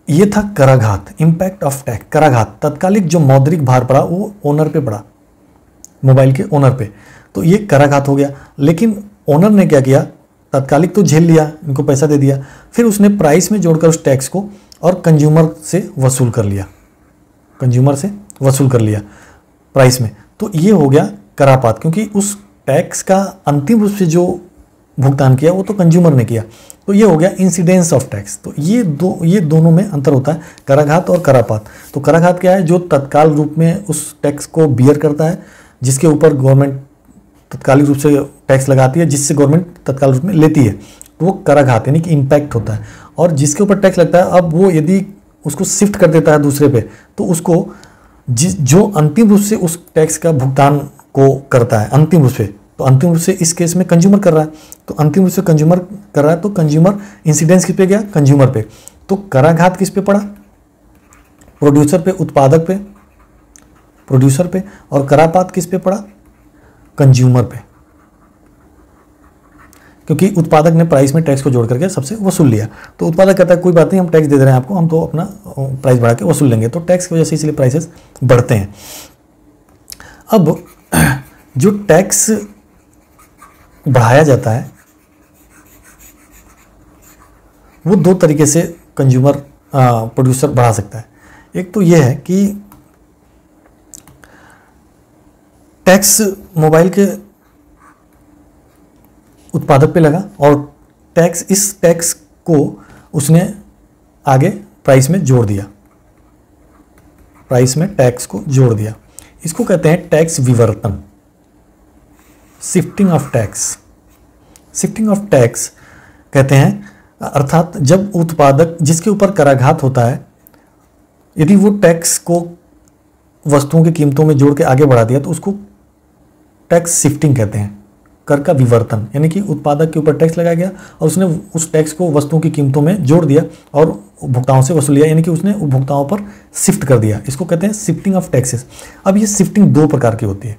ये था कराघात, इम्पैक्ट ऑफ टैक्स, कराघात। तत्कालिक जो मौद्रिक भार पड़ा वो ओनर पे पड़ा, मोबाइल के ओनर पे, तो ये कराघात हो गया। लेकिन ओनर ने क्या किया, तत्कालिक तो झेल लिया, इनको पैसा दे दिया, फिर उसने प्राइस में जोड़कर उस टैक्स को और कंज्यूमर से वसूल कर लिया प्राइस में, तो ये हो गया करापात, क्योंकि उस टैक्स का अंतिम रूप से जो भुगतान किया वो तो कंज्यूमर ने किया। तो ये हो गया इंसिडेंस ऑफ टैक्स। तो ये दोनों में अंतर होता है, कराघात और करापात। तो कराघात क्या है, जो तत्काल रूप में उस टैक्स को बियर करता है, जिसके ऊपर गवर्नमेंट तत्कालिक रूप से टैक्स लगाती है, जिससे गवर्नमेंट तत्काल रूप में लेती है, तो वो कराघात यानी कि इम्पैक्ट होता है। और जिसके ऊपर टैक्स लगता है, अब वो यदि उसको शिफ्ट कर देता है दूसरे पे, तो उसको जो अंतिम रूप से उस टैक्स का भुगतान को करता है अंतिम रूप से, तो अंतिम रूप से इस केस में कंज्यूमर कर रहा है, तो अंतिम रूप से कंज्यूमर कर रहा है, तो कंज्यूमर इंसिडेंस किस पे गया, कंज्यूमर पे। तो कराघात किस पे पड़ा, प्रोड्यूसर पे, उत्पादक पे, प्रोड्यूसर पे, और करापात किस पे पड़ा, कंज्यूमर पे, क्योंकि उत्पादक ने प्राइस में टैक्स को जोड़ करके सबसे वसूल लिया। तो उत्पादक कहता है कोई बात नहीं, हम टैक्स दे रहे हैं आपको, हम तो अपना प्राइस बढ़ा के वसूल लेंगे, तो टैक्स की वजह से इसलिए प्राइसेस बढ़ते हैं। अब जो टैक्स बढ़ाया जाता है वो 2 तरीके से कंज्यूमर प्रोड्यूसर बढ़ा सकता है। एक तो ये है कि टैक्स मोबाइल के उत्पादक पे लगा और टैक्स, इस टैक्स को उसने आगे प्राइस में जोड़ दिया, प्राइस में टैक्स को जोड़ दिया। इसको कहते हैं टैक्स विवर्तन, shifting of tax. Shifting of tax कहते हैं, अर्थात जब उत्पादक जिसके ऊपर कराघात होता है, यदि वो टैक्स को वस्तुओं की कीमतों में जोड़ के आगे बढ़ा दिया तो उसको टैक्स शिफ्टिंग कहते हैं, कर का विवर्तन। यानी कि उत्पादक के ऊपर टैक्स लगाया गया और उसने उस टैक्स को वस्तुओं की कीमतों में जोड़ दिया और उपभोक्ताओं से वसूल लिया, यानी कि उसने उपभोक्ताओं पर शिफ्ट कर दिया। इसको कहते हैं शिफ्टिंग ऑफ टैक्सेस। अब ये शिफ्टिंग दो प्रकार की होती है,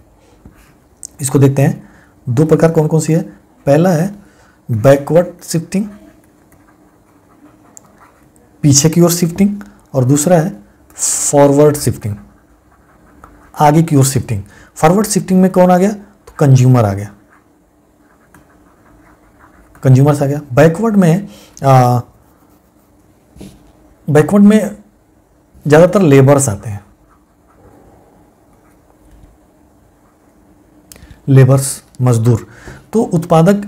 इसको देखते हैं। दो प्रकार कौन कौन सी है? पहला है बैकवर्ड शिफ्टिंग, पीछे की ओर शिफ्टिंग, और दूसरा है फॉरवर्ड शिफ्टिंग, आगे की ओर शिफ्टिंग। फॉरवर्ड शिफ्टिंग में कौन आ गया? तो कंज्यूमर आ गया, कंज्यूमर्स आ गया। बैकवर्ड में ज़्यादातर लेबर्स आते हैं, लेबर्स, मजदूर। तो उत्पादक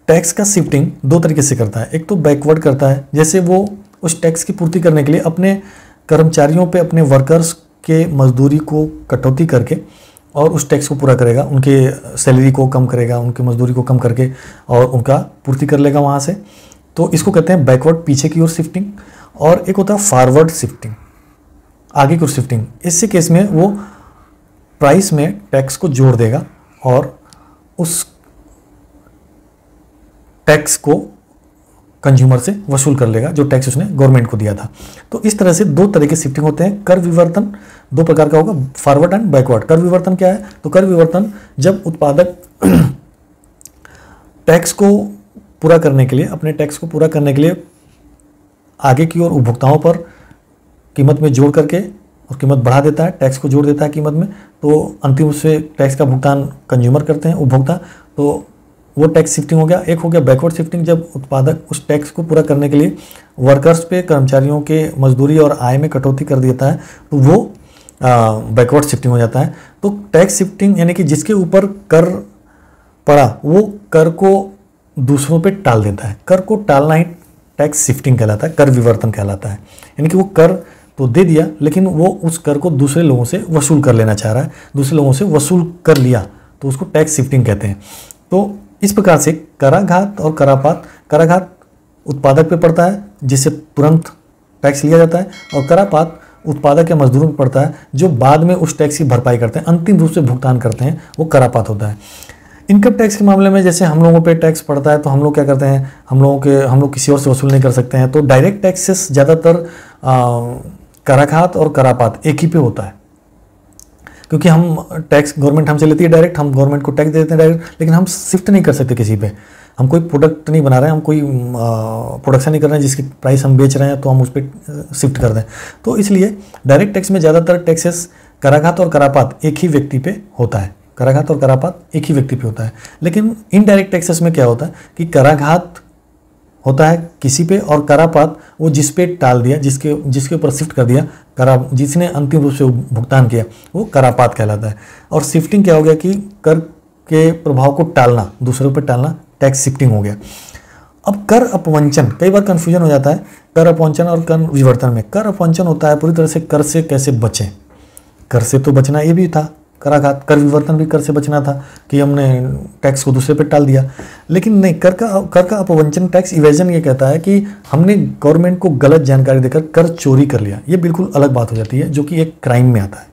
टैक्स का शिफ्टिंग दो तरीके से करता है। एक तो बैकवर्ड करता है, जैसे वो उस टैक्स की पूर्ति करने के लिए अपने कर्मचारियों पे, अपने वर्कर्स के मजदूरी को कटौती करके और उस टैक्स को पूरा करेगा, उनके सैलरी को कम करेगा, उनकी मजदूरी को कम करके और उनका पूर्ति कर लेगा वहाँ से। तो इसको कहते हैं बैकवर्ड, पीछे की ओर शिफ्टिंग। और एक होता है फॉरवर्ड शिफ्टिंग, आगे की ओर शिफ्टिंग। इससे केस में वो प्राइस में टैक्स को जोड़ देगा और उस टैक्स को कंज्यूमर से वसूल कर लेगा, जो टैक्स उसने गवर्नमेंट को दिया था। तो इस तरह से दो तरह के शिफ्टिंग होते हैं। कर विवर्तन दो प्रकार का होगा, फॉरवर्ड एंड बैकवर्ड। कर विवर्तन क्या है? तो कर विवर्तन जब उत्पादक टैक्स को पूरा करने के लिए, अपने टैक्स को पूरा करने के लिए आगे की ओर उपभोक्ताओं पर कीमत में जोड़ करके और कीमत बढ़ा देता है, टैक्स को जोड़ देता है कीमत में, तो अंतिम उससे टैक्स का भुगतान कंज्यूमर करते हैं, उपभोक्ता। तो वो टैक्स शिफ्टिंग हो गया। एक हो गया बैकवर्ड शिफ्टिंग, जब उत्पादक उस टैक्स को पूरा करने के लिए वर्कर्स पे, कर्मचारियों के मजदूरी और आय में कटौती कर देता है, तो वो बैकवर्ड शिफ्टिंग हो जाता है। तो टैक्स शिफ्टिंग यानी कि जिसके ऊपर कर पड़ा वो कर को दूसरों पे टाल देता है। कर को टालना ही टैक्स शिफ्टिंग कहलाता है, कर विवर्तन कहलाता है। यानी कि वो कर तो दे दिया लेकिन वो उस कर को दूसरे लोगों से वसूल कर लेना चाह रहा है, दूसरे लोगों से वसूल कर लिया, तो उसको टैक्स शिफ्टिंग कहते हैं। तो इस प्रकार से कराघात और करापात, कराघात उत्पादक पे पड़ता है जिससे तुरंत टैक्स लिया जाता है, और करापात उत्पादक या मजदूरों पर पड़ता है जो बाद में उस टैक्स की भरपाई करते हैं, अंतिम रूप से भुगतान करते हैं, वो करापात होता है। इनकम टैक्स के मामले में जैसे हम लोगों पे टैक्स पड़ता है तो हम लोग क्या करते हैं, हम लोग किसी और से वसूल नहीं कर सकते हैं, तो डायरेक्ट टैक्सेस ज़्यादातर कराघात और करापात एक ही पे होता है, क्योंकि हम टैक्स गवर्नमेंट हमसे लेती है डायरेक्ट, हम गवर्नमेंट को टैक्स दे देते हैं डायरेक्ट, लेकिन हम शिफ्ट नहीं कर सकते किसी पे। हम कोई प्रोडक्ट नहीं बना रहे हैं, हम कोई प्रोडक्शन नहीं कर रहे हैं जिसकी प्राइस हम बेच रहे हैं तो हम उस पर शिफ्ट कर दें। तो इसलिए डायरेक्ट टैक्स में ज़्यादातर टैक्सेस कराघात और करापात एक ही व्यक्ति पे होता है, कराघात और करापात एक ही व्यक्ति पे होता है। लेकिन इनडायरेक्ट टैक्सेस में क्या होता है कि कराघात होता है किसी पे और करापात वो जिस पे टाल दिया, जिसके ऊपर शिफ्ट कर दिया, जिसने अंतिम रूप से भुगतान किया, वो करापात कहलाता है। और शिफ्टिंग क्या हो गया कि कर के प्रभाव को टालना, दूसरों पर टालना, टैक्स शिफ्टिंग हो गया। अब कर अपवंचन, कई बार कंफ्यूजन हो जाता है कर अपवंचन और कर विवर्तन में। कर अपवंचन होता है पूरी तरह से कर से कैसे बचें, कर से तो बचना ये भी था कराघात, कर विवर्तन भी कर से बचना था कि हमने टैक्स को दूसरे पे टाल दिया। लेकिन नहीं, कर का अपवंचन, टैक्स इवेजन ये कहता है कि हमने गवर्नमेंट को गलत जानकारी देकर कर चोरी कर लिया। ये बिल्कुल अलग बात हो जाती है जो कि एक क्राइम में आता है।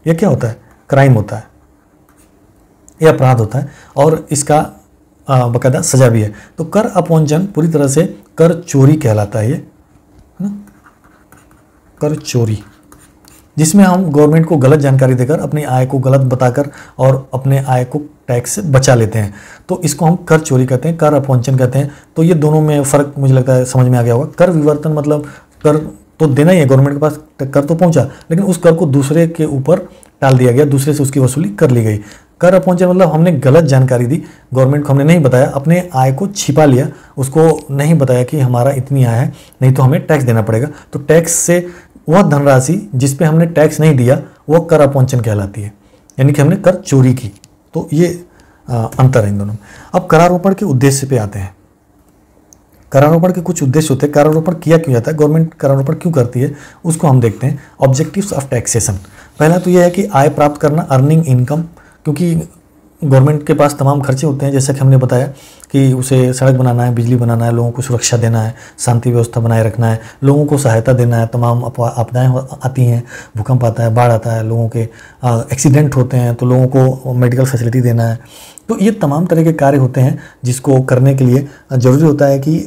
ये क्या होता है? क्राइम होता है, ये अपराध होता है और इसका बाकायदा सजा भी है। तो कर अपवंचन पूरी तरह से कर चोरी कहलाता है, ये है ना, कर चोरी, जिसमें हम गवर्नमेंट को गलत जानकारी देकर अपनी आय को गलत बताकर और अपने आय को टैक्स से बचा लेते हैं, तो इसको हम कर चोरी कहते हैं, कर अपवंचन कहते हैं। तो ये दोनों में फ़र्क मुझे लगता है समझ में आ गया होगा। कर विवर्तन मतलब कर तो देना ही है, गवर्नमेंट के पास कर तो पहुंचा, लेकिन उस कर को दूसरे के ऊपर टाल दिया गया, दूसरे से उसकी वसूली कर ली गई। कर अपवंचन मतलब हमने गलत जानकारी दी, गवर्नमेंट को हमने नहीं बताया, अपने आय को छिपा लिया, उसको नहीं बताया कि हमारा इतनी आय है, नहीं तो हमें टैक्स देना पड़ेगा। तो टैक्स से वह धनराशि जिस पे हमने टैक्स नहीं दिया वो कर अपवंचन कहलाती है, यानी कि हमने कर चोरी की। तो ये अंतर है इन दोनों में। अब करारोपण के उद्देश्य पे आते हैं। करारोपण के कुछ उद्देश्य होते हैं। करारोपण किया क्यों जाता है, गवर्नमेंट करारोपण क्यों करती है, उसको हम देखते हैं। ऑब्जेक्टिव्स ऑफ टैक्सेशन, पहला तो यह है कि आय प्राप्त करना, अर्निंग इनकम, क्योंकि गवर्नमेंट के पास तमाम खर्चे होते हैं, जैसा कि हमने बताया कि उसे सड़क बनाना है, बिजली बनाना है, लोगों को सुरक्षा देना है, शांति व्यवस्था बनाए रखना है, लोगों को सहायता देना है। तमाम आपदाएं आती हैं, भूकंप आता है, बाढ़ आता है, लोगों के एक्सीडेंट होते हैं तो लोगों को मेडिकल फैसिलिटी देना है। तो ये तमाम तरह के कार्य होते हैं जिसको करने के लिए ज़रूरी होता है कि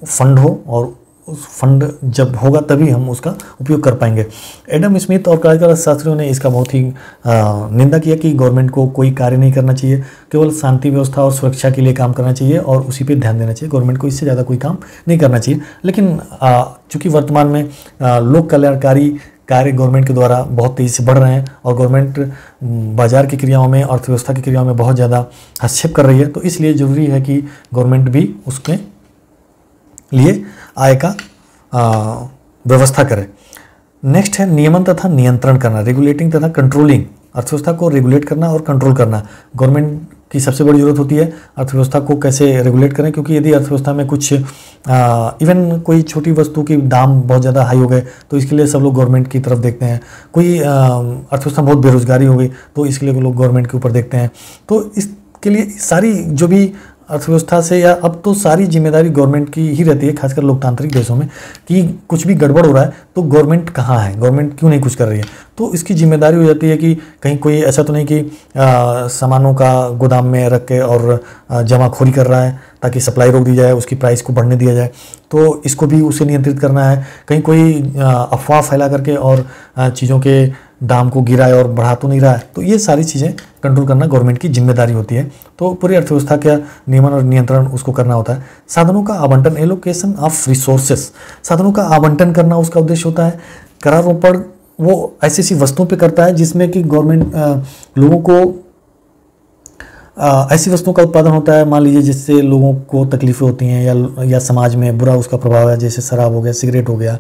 फंड हो, और उस फंड जब होगा तभी हम उसका उपयोग कर पाएंगे। एडम स्मिथ और कार्यकाल शास्त्रियों ने इसका बहुत ही निंदा किया कि गवर्नमेंट को कोई कार्य नहीं करना चाहिए, केवल शांति व्यवस्था और सुरक्षा के लिए काम करना चाहिए और उसी पे ध्यान देना चाहिए। गवर्नमेंट को इससे ज़्यादा कोई काम नहीं करना चाहिए। लेकिन चूँकि वर्तमान में लोक कल्याणकारी कार्य गवर्नमेंट के द्वारा बहुत तेज़ी से बढ़ रहे हैं और गवर्नमेंट बाजार की क्रियाओं में, अर्थव्यवस्था की क्रियाओं में बहुत ज़्यादा हस्तक्षेप कर रही है, तो इसलिए ज़रूरी है कि गवर्नमेंट भी उसके लिए आय का व्यवस्था करे। नेक्स्ट है नियमन तथा नियंत्रण करना, रेगुलेटिंग तथा कंट्रोलिंग, अर्थव्यवस्था को रेगुलेट करना और कंट्रोल करना। गवर्नमेंट की सबसे बड़ी जरूरत होती है अर्थव्यवस्था को कैसे रेगुलेट करें, क्योंकि यदि अर्थव्यवस्था में कुछ इवन कोई छोटी वस्तु की दाम बहुत ज़्यादा हाई हो गए तो इसके लिए सब लोग गवर्नमेंट की तरफ देखते हैं। कोई अर्थव्यवस्था बहुत बेरोजगारी हो गई तो इसके लिए लोग गवर्नमेंट के ऊपर देखते हैं। तो इसके लिए सारी जो भी अर्थव्यवस्था से, या अब तो सारी जिम्मेदारी गवर्नमेंट की ही रहती है, खासकर लोकतांत्रिक देशों में, कि कुछ भी गड़बड़ हो रहा है तो गवर्नमेंट कहाँ है, गवर्नमेंट क्यों नहीं कुछ कर रही है। तो इसकी जिम्मेदारी हो जाती है कि कहीं कोई ऐसा तो नहीं कि सामानों का गोदाम में रख के और जमाखोरी कर रहा है ताकि सप्लाई रोक दी जाए, उसकी प्राइस को बढ़ने दिया जाए, तो इसको भी उसे नियंत्रित करना है। कहीं कोई अफवाह फैला करके और चीज़ों के दाम को गिराए और बढ़ा तो नहीं रहा है, तो ये सारी चीज़ें कंट्रोल करना गवर्नमेंट की जिम्मेदारी होती है। तो पूरी अर्थव्यवस्था का नियमन और नियंत्रण उसको करना होता है। साधनों का आवंटन, एलोकेशन ऑफ रिसोर्सेस, साधनों का आवंटन करना उसका उद्देश्य होता है। करारोपण वो ऐसी ऐसी वस्तुओं पे करता है जिसमें कि गवर्नमेंट लोगों को ऐसी वस्तुओं का उत्पादन होता है, मान लीजिए जिससे लोगों को तकलीफ़ें होती हैं या समाज में बुरा उसका प्रभाव है, जैसे शराब हो गया, सिगरेट हो गया,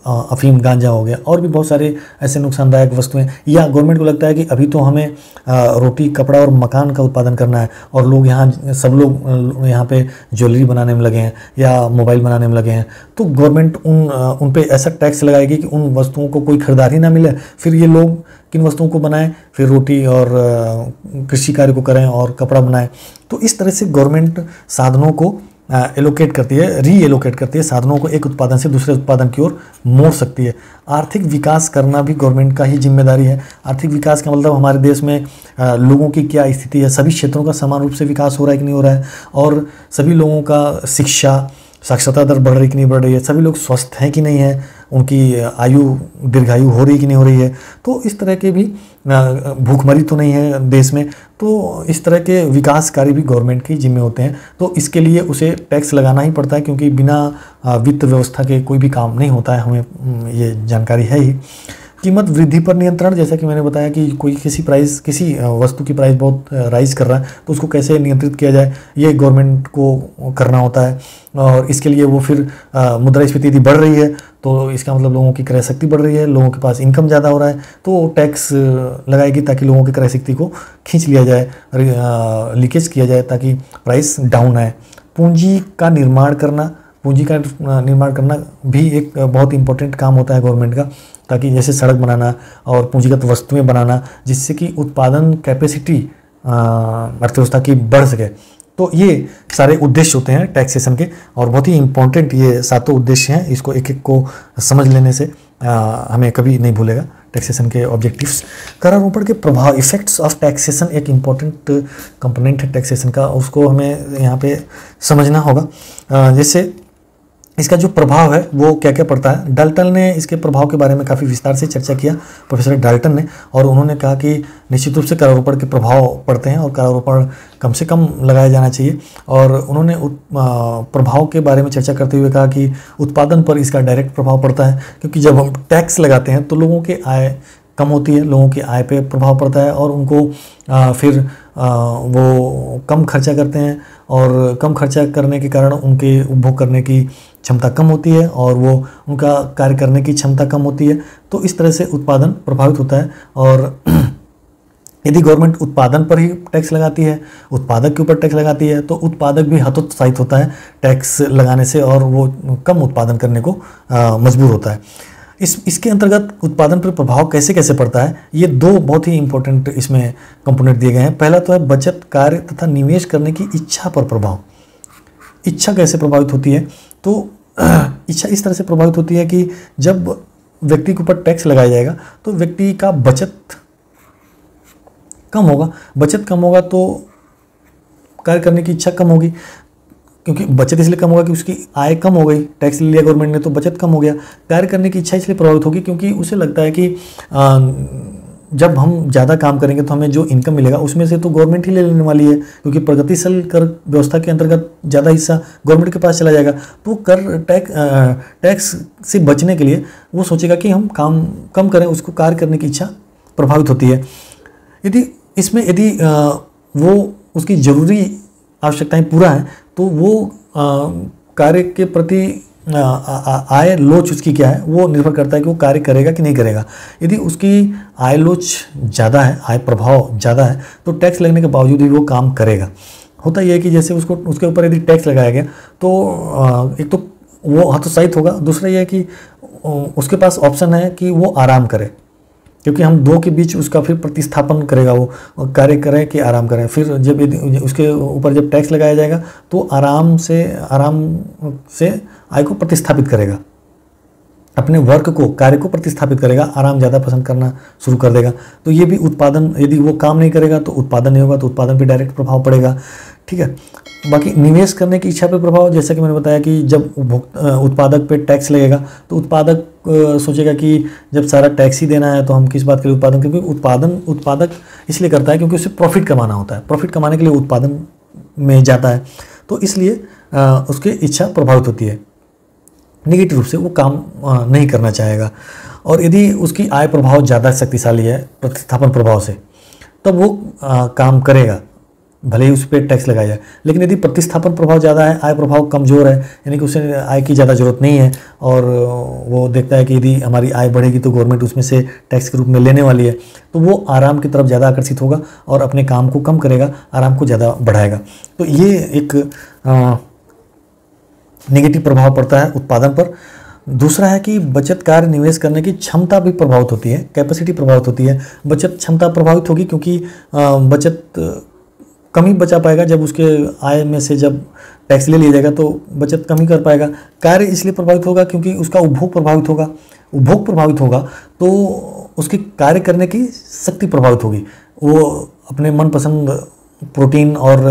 अफीम गांजा हो गया, और भी बहुत सारे ऐसे नुकसानदायक वस्तुएं। या गवर्नमेंट को लगता है कि अभी तो हमें रोटी, कपड़ा और मकान का उत्पादन करना है और लोग यहाँ सब लोग यहाँ पे ज्वेलरी बनाने में लगे हैं या मोबाइल बनाने में लगे हैं, तो गवर्नमेंट उन पे ऐसा टैक्स लगाएगी कि उन वस्तुओं को कोई खरीदार ही ना मिले, फिर ये लोग किन वस्तुओं को बनाएं, फिर रोटी और कृषि कार्य को करें और कपड़ा बनाएं। तो इस तरह से गवर्नमेंट साधनों को एलोकेट करती है, री एलोकेट करती है, साधनों को एक उत्पादन से दूसरे उत्पादन की ओर मोड़ सकती है। आर्थिक विकास करना भी गवर्नमेंट का ही जिम्मेदारी है। आर्थिक विकास का मतलब हमारे देश में लोगों की क्या स्थिति है, सभी क्षेत्रों का समान रूप से विकास हो रहा है कि नहीं हो रहा है, और सभी लोगों का शिक्षा, साक्षरता दर बढ़ रही कि नहीं बढ़ रही है, सभी लोग स्वस्थ हैं कि नहीं है, उनकी आयु दीर्घायु हो रही कि नहीं हो रही है। तो इस तरह के भी भूखमरी तो नहीं है देश में, तो इस तरह के विकास कार्य भी गवर्नमेंट के जिम्मे होते हैं। तो इसके लिए उसे टैक्स लगाना ही पड़ता है, क्योंकि बिना वित्त व्यवस्था के कोई भी काम नहीं होता है, हमें ये जानकारी है ही। कीमत वृद्धि पर नियंत्रण, जैसा कि मैंने बताया कि कोई किसी वस्तु की प्राइस बहुत राइज कर रहा है तो उसको कैसे नियंत्रित किया जाए, ये गवर्नमेंट को करना होता है। और इसके लिए वो फिर मुद्रास्फीति यदि बढ़ रही है तो इसका मतलब लोगों की क्रय शक्ति बढ़ रही है, लोगों के पास इनकम ज़्यादा हो रहा है, तो टैक्स लगाएगी ताकि लोगों की क्रय शक्ति को खींच लिया जाए, लीकेज किया जाए ताकि प्राइस डाउन आए। पूंजी का निर्माण करना भी एक बहुत इंपॉर्टेंट काम होता है गवर्नमेंट का, ताकि जैसे सड़क बनाना और पूंजीगत वस्तुएं बनाना, जिससे कि उत्पादन कैपेसिटी अर्थव्यवस्था की बढ़ सके। तो ये सारे उद्देश्य होते हैं टैक्सेशन के, और बहुत ही इंपॉर्टेंट ये सातों उद्देश्य हैं। इसको एक एक को समझ लेने से हमें कभी नहीं भूलेगा टैक्सेशन के ऑब्जेक्टिव्स। करारोपण के प्रभाव, इफेक्ट्स ऑफ टैक्सेशन एक इम्पॉर्टेंट कंपोनेंट है टैक्सेशन का, उसको हमें यहाँ पे समझना होगा। जैसे इसका जो प्रभाव है वो क्या क्या पड़ता है। डाल्टन ने इसके प्रभाव के बारे में काफ़ी विस्तार से चर्चा किया, प्रोफेसर डाल्टन ने, और उन्होंने कहा कि निश्चित रूप से करारोपण के प्रभाव पड़ते हैं और करारोपण कम से कम लगाया जाना चाहिए। और उन्होंने प्रभाव के बारे में चर्चा करते हुए कहा कि उत्पादन पर इसका डायरेक्ट प्रभाव पड़ता है, क्योंकि जब हम टैक्स लगाते हैं तो लोगों की आय कम होती है, लोगों की आय पे प्रभाव पड़ता है, और उनको फिर वो कम खर्चा करते हैं, और कम खर्चा करने के कारण उनके उपभोग करने की क्षमता कम होती है और वो उनका कार्य करने की क्षमता कम होती है। तो इस तरह से उत्पादन प्रभावित होता है। और यदि गवर्नमेंट उत्पादन पर ही टैक्स लगाती है, उत्पादक के ऊपर टैक्स लगाती है, तो उत्पादक भी हतोत्साहित होता है टैक्स लगाने से और वो कम उत्पादन करने को मजबूर होता है। इसके अंतर्गत उत्पादन पर प्रभाव कैसे कैसे पड़ता है, ये दो बहुत ही इंपॉर्टेंट इसमें कंपोनेंट दिए गए हैं। पहला तो है बचत कार्य तथा निवेश करने की इच्छा पर प्रभाव। इच्छा कैसे प्रभावित होती है, तो इच्छा इस तरह से प्रभावित होती है कि जब व्यक्ति के ऊपर टैक्स लगाया जाएगा तो व्यक्ति का बचत कम होगा। बचत कम होगा तो कार्य करने की इच्छा कम होगी, क्योंकि बचत इसलिए कम होगा कि उसकी आय कम हो गई, टैक्स ले लिया गवर्नमेंट ने तो बचत कम हो गया। कार्य करने की इच्छा इसलिए प्रभावित होगी क्योंकि उसे लगता है कि जब हम ज़्यादा काम करेंगे तो हमें जो इनकम मिलेगा उसमें से तो गवर्नमेंट ही ले लेने वाली है, क्योंकि प्रगतिशील कर व्यवस्था के अंतर्गत ज़्यादा हिस्सा गवर्नमेंट के पास चला जाएगा। तो कर टैक्स से बचने के लिए वो सोचेगा कि हम काम कम करें, उसको कार्य करने की इच्छा प्रभावित होती है। यदि वो उसकी ज़रूरी आवश्यकताएं पूरा है तो वो कार्य के प्रति आय लोच उसकी क्या है वो निर्भर करता है कि वो कार्य करेगा कि नहीं करेगा। यदि उसकी आय लोच ज़्यादा है, आय प्रभाव ज़्यादा है, तो टैक्स लगने के बावजूद भी वो काम करेगा। होता यह है कि जैसे उसके ऊपर यदि टैक्स लगाया गया तो एक तो वो हतोत्साहित होगा, दूसरा यह है कि उसके पास ऑप्शन है कि वो आराम करे, क्योंकि हम दो के बीच उसका फिर प्रतिस्थापन करेगा, वो कार्य करे कि आराम करे। फिर जब उसके ऊपर जब टैक्स लगाया जाएगा तो आराम से आय को प्रतिस्थापित करेगा, अपने वर्क को, कार्य को प्रतिस्थापित करेगा, आराम ज़्यादा पसंद करना शुरू कर देगा। तो ये भी उत्पादन, यदि वो काम नहीं करेगा तो उत्पादन नहीं होगा, तो उत्पादन पर डायरेक्ट प्रभाव पड़ेगा। ठीक है। बाकी निवेश करने की इच्छा पर प्रभाव, जैसा कि मैंने बताया कि जब उत्पादक पे टैक्स लगेगा तो उत्पादक सोचेगा कि जब सारा टैक्स ही देना है तो हम किस बात के लिए उत्पादन, क्योंकि उत्पादक इसलिए करता है क्योंकि उसे प्रॉफिट कमाना होता है, प्रॉफिट कमाने के लिए उत्पादन में जाता है, तो इसलिए उसकी इच्छा प्रभावित होती है। निगेटिव रूप से वो काम नहीं करना चाहेगा। और यदि उसकी आय प्रभाव ज़्यादा शक्तिशाली है प्रतिस्थापन प्रभाव से, तब वो काम करेगा भले ही उस पर टैक्स लगाया जाए। लेकिन यदि प्रतिस्थापन प्रभाव ज़्यादा है, आय प्रभाव कमज़ोर है, यानी कि उसे आय की ज़्यादा ज़रूरत नहीं है और वो देखता है कि यदि हमारी आय बढ़ेगी तो गवर्नमेंट उसमें से टैक्स के रूप में लेने वाली है, तो वो आराम की तरफ ज़्यादा आकर्षित होगा और अपने काम को कम करेगा, आराम को ज़्यादा बढ़ाएगा। तो ये एक नेगेटिव प्रभाव पड़ता है उत्पादन पर। दूसरा है कि बचत कार्य निवेश करने की क्षमता भी प्रभावित होती है, कैपेसिटी प्रभावित होती है। बचत क्षमता प्रभावित होगी क्योंकि बचत कम ही बचा पाएगा, जब उसके आय में से जब टैक्स ले लिया जाएगा तो बचत कम ही कर पाएगा। कार्य इसलिए प्रभावित होगा क्योंकि उसका उपभोग प्रभावित होगा, उपभोग प्रभावित होगा तो उसकी कार्य करने की शक्ति प्रभावित होगी। वो अपने मनपसंद प्रोटीन और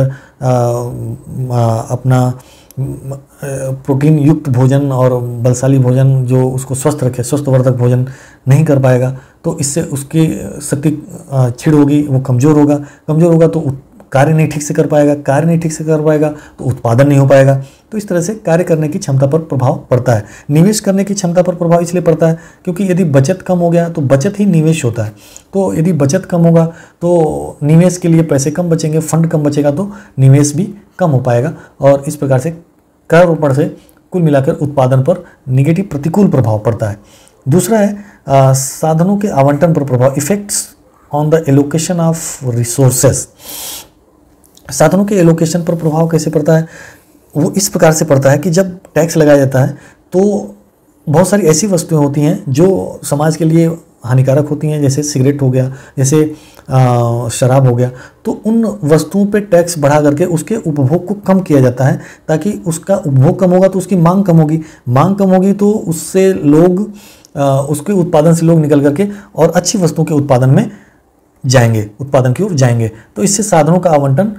अपना प्रोटीन युक्त भोजन और बलशाली भोजन जो उसको स्वस्थ रखे, स्वस्थवर्धक भोजन नहीं कर पाएगा, तो इससे उसकी शक्ति क्षीण होगी, वो कमज़ोर होगा तो कार्य नहीं ठीक से कर पाएगा, कार्य नहीं ठीक से कर पाएगा तो उत्पादन नहीं हो पाएगा। तो इस तरह से कार्य करने की क्षमता पर प्रभाव पड़ता है। निवेश करने की क्षमता पर प्रभाव इसलिए पड़ता है क्योंकि यदि बचत कम हो गया तो बचत ही निवेश होता है, तो यदि बचत कम होगा तो निवेश के लिए पैसे कम बचेंगे, फंड कम बचेगा तो निवेश भी कम हो पाएगा और इस प्रकार से करारोपण से कुल मिलाकर उत्पादन पर निगेटिव प्रतिकूल प्रभाव पड़ता है। दूसरा है साधनों के आवंटन पर प्रभाव, effects on the allocation of resources. साधनों के एलोकेशन पर प्रभाव कैसे पड़ता है, वो इस प्रकार से पड़ता है कि जब टैक्स लगाया जाता है तो बहुत सारी ऐसी वस्तुएं होती हैं जो समाज के लिए हानिकारक होती हैं, जैसे सिगरेट हो गया, जैसे शराब हो गया, तो उन वस्तुओं पे टैक्स बढ़ा करके उसके उपभोग को कम किया जाता है ताकि उसका उपभोग कम होगा तो उसकी मांग कम होगी, मांग कम होगी तो उससे लोग उसके उत्पादन से लोग निकल करके और अच्छी वस्तुओं के उत्पादन में जाएंगे, उत्पादन की ओर जाएंगे। तो इससे साधनों का आवंटन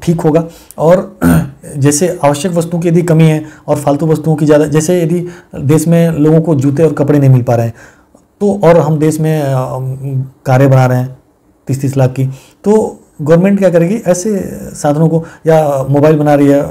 ठीक होगा। और जैसे आवश्यक वस्तुओं की यदि कमी है और फालतू वस्तुओं की ज़्यादा, जैसे यदि देश में लोगों को जूते और कपड़े नहीं मिल पा रहे हैं तो, और हम देश में कारें बना रहे हैं 30-30 लाख की, तो गवर्नमेंट क्या करेगी, ऐसे साधनों को, या मोबाइल बना रही है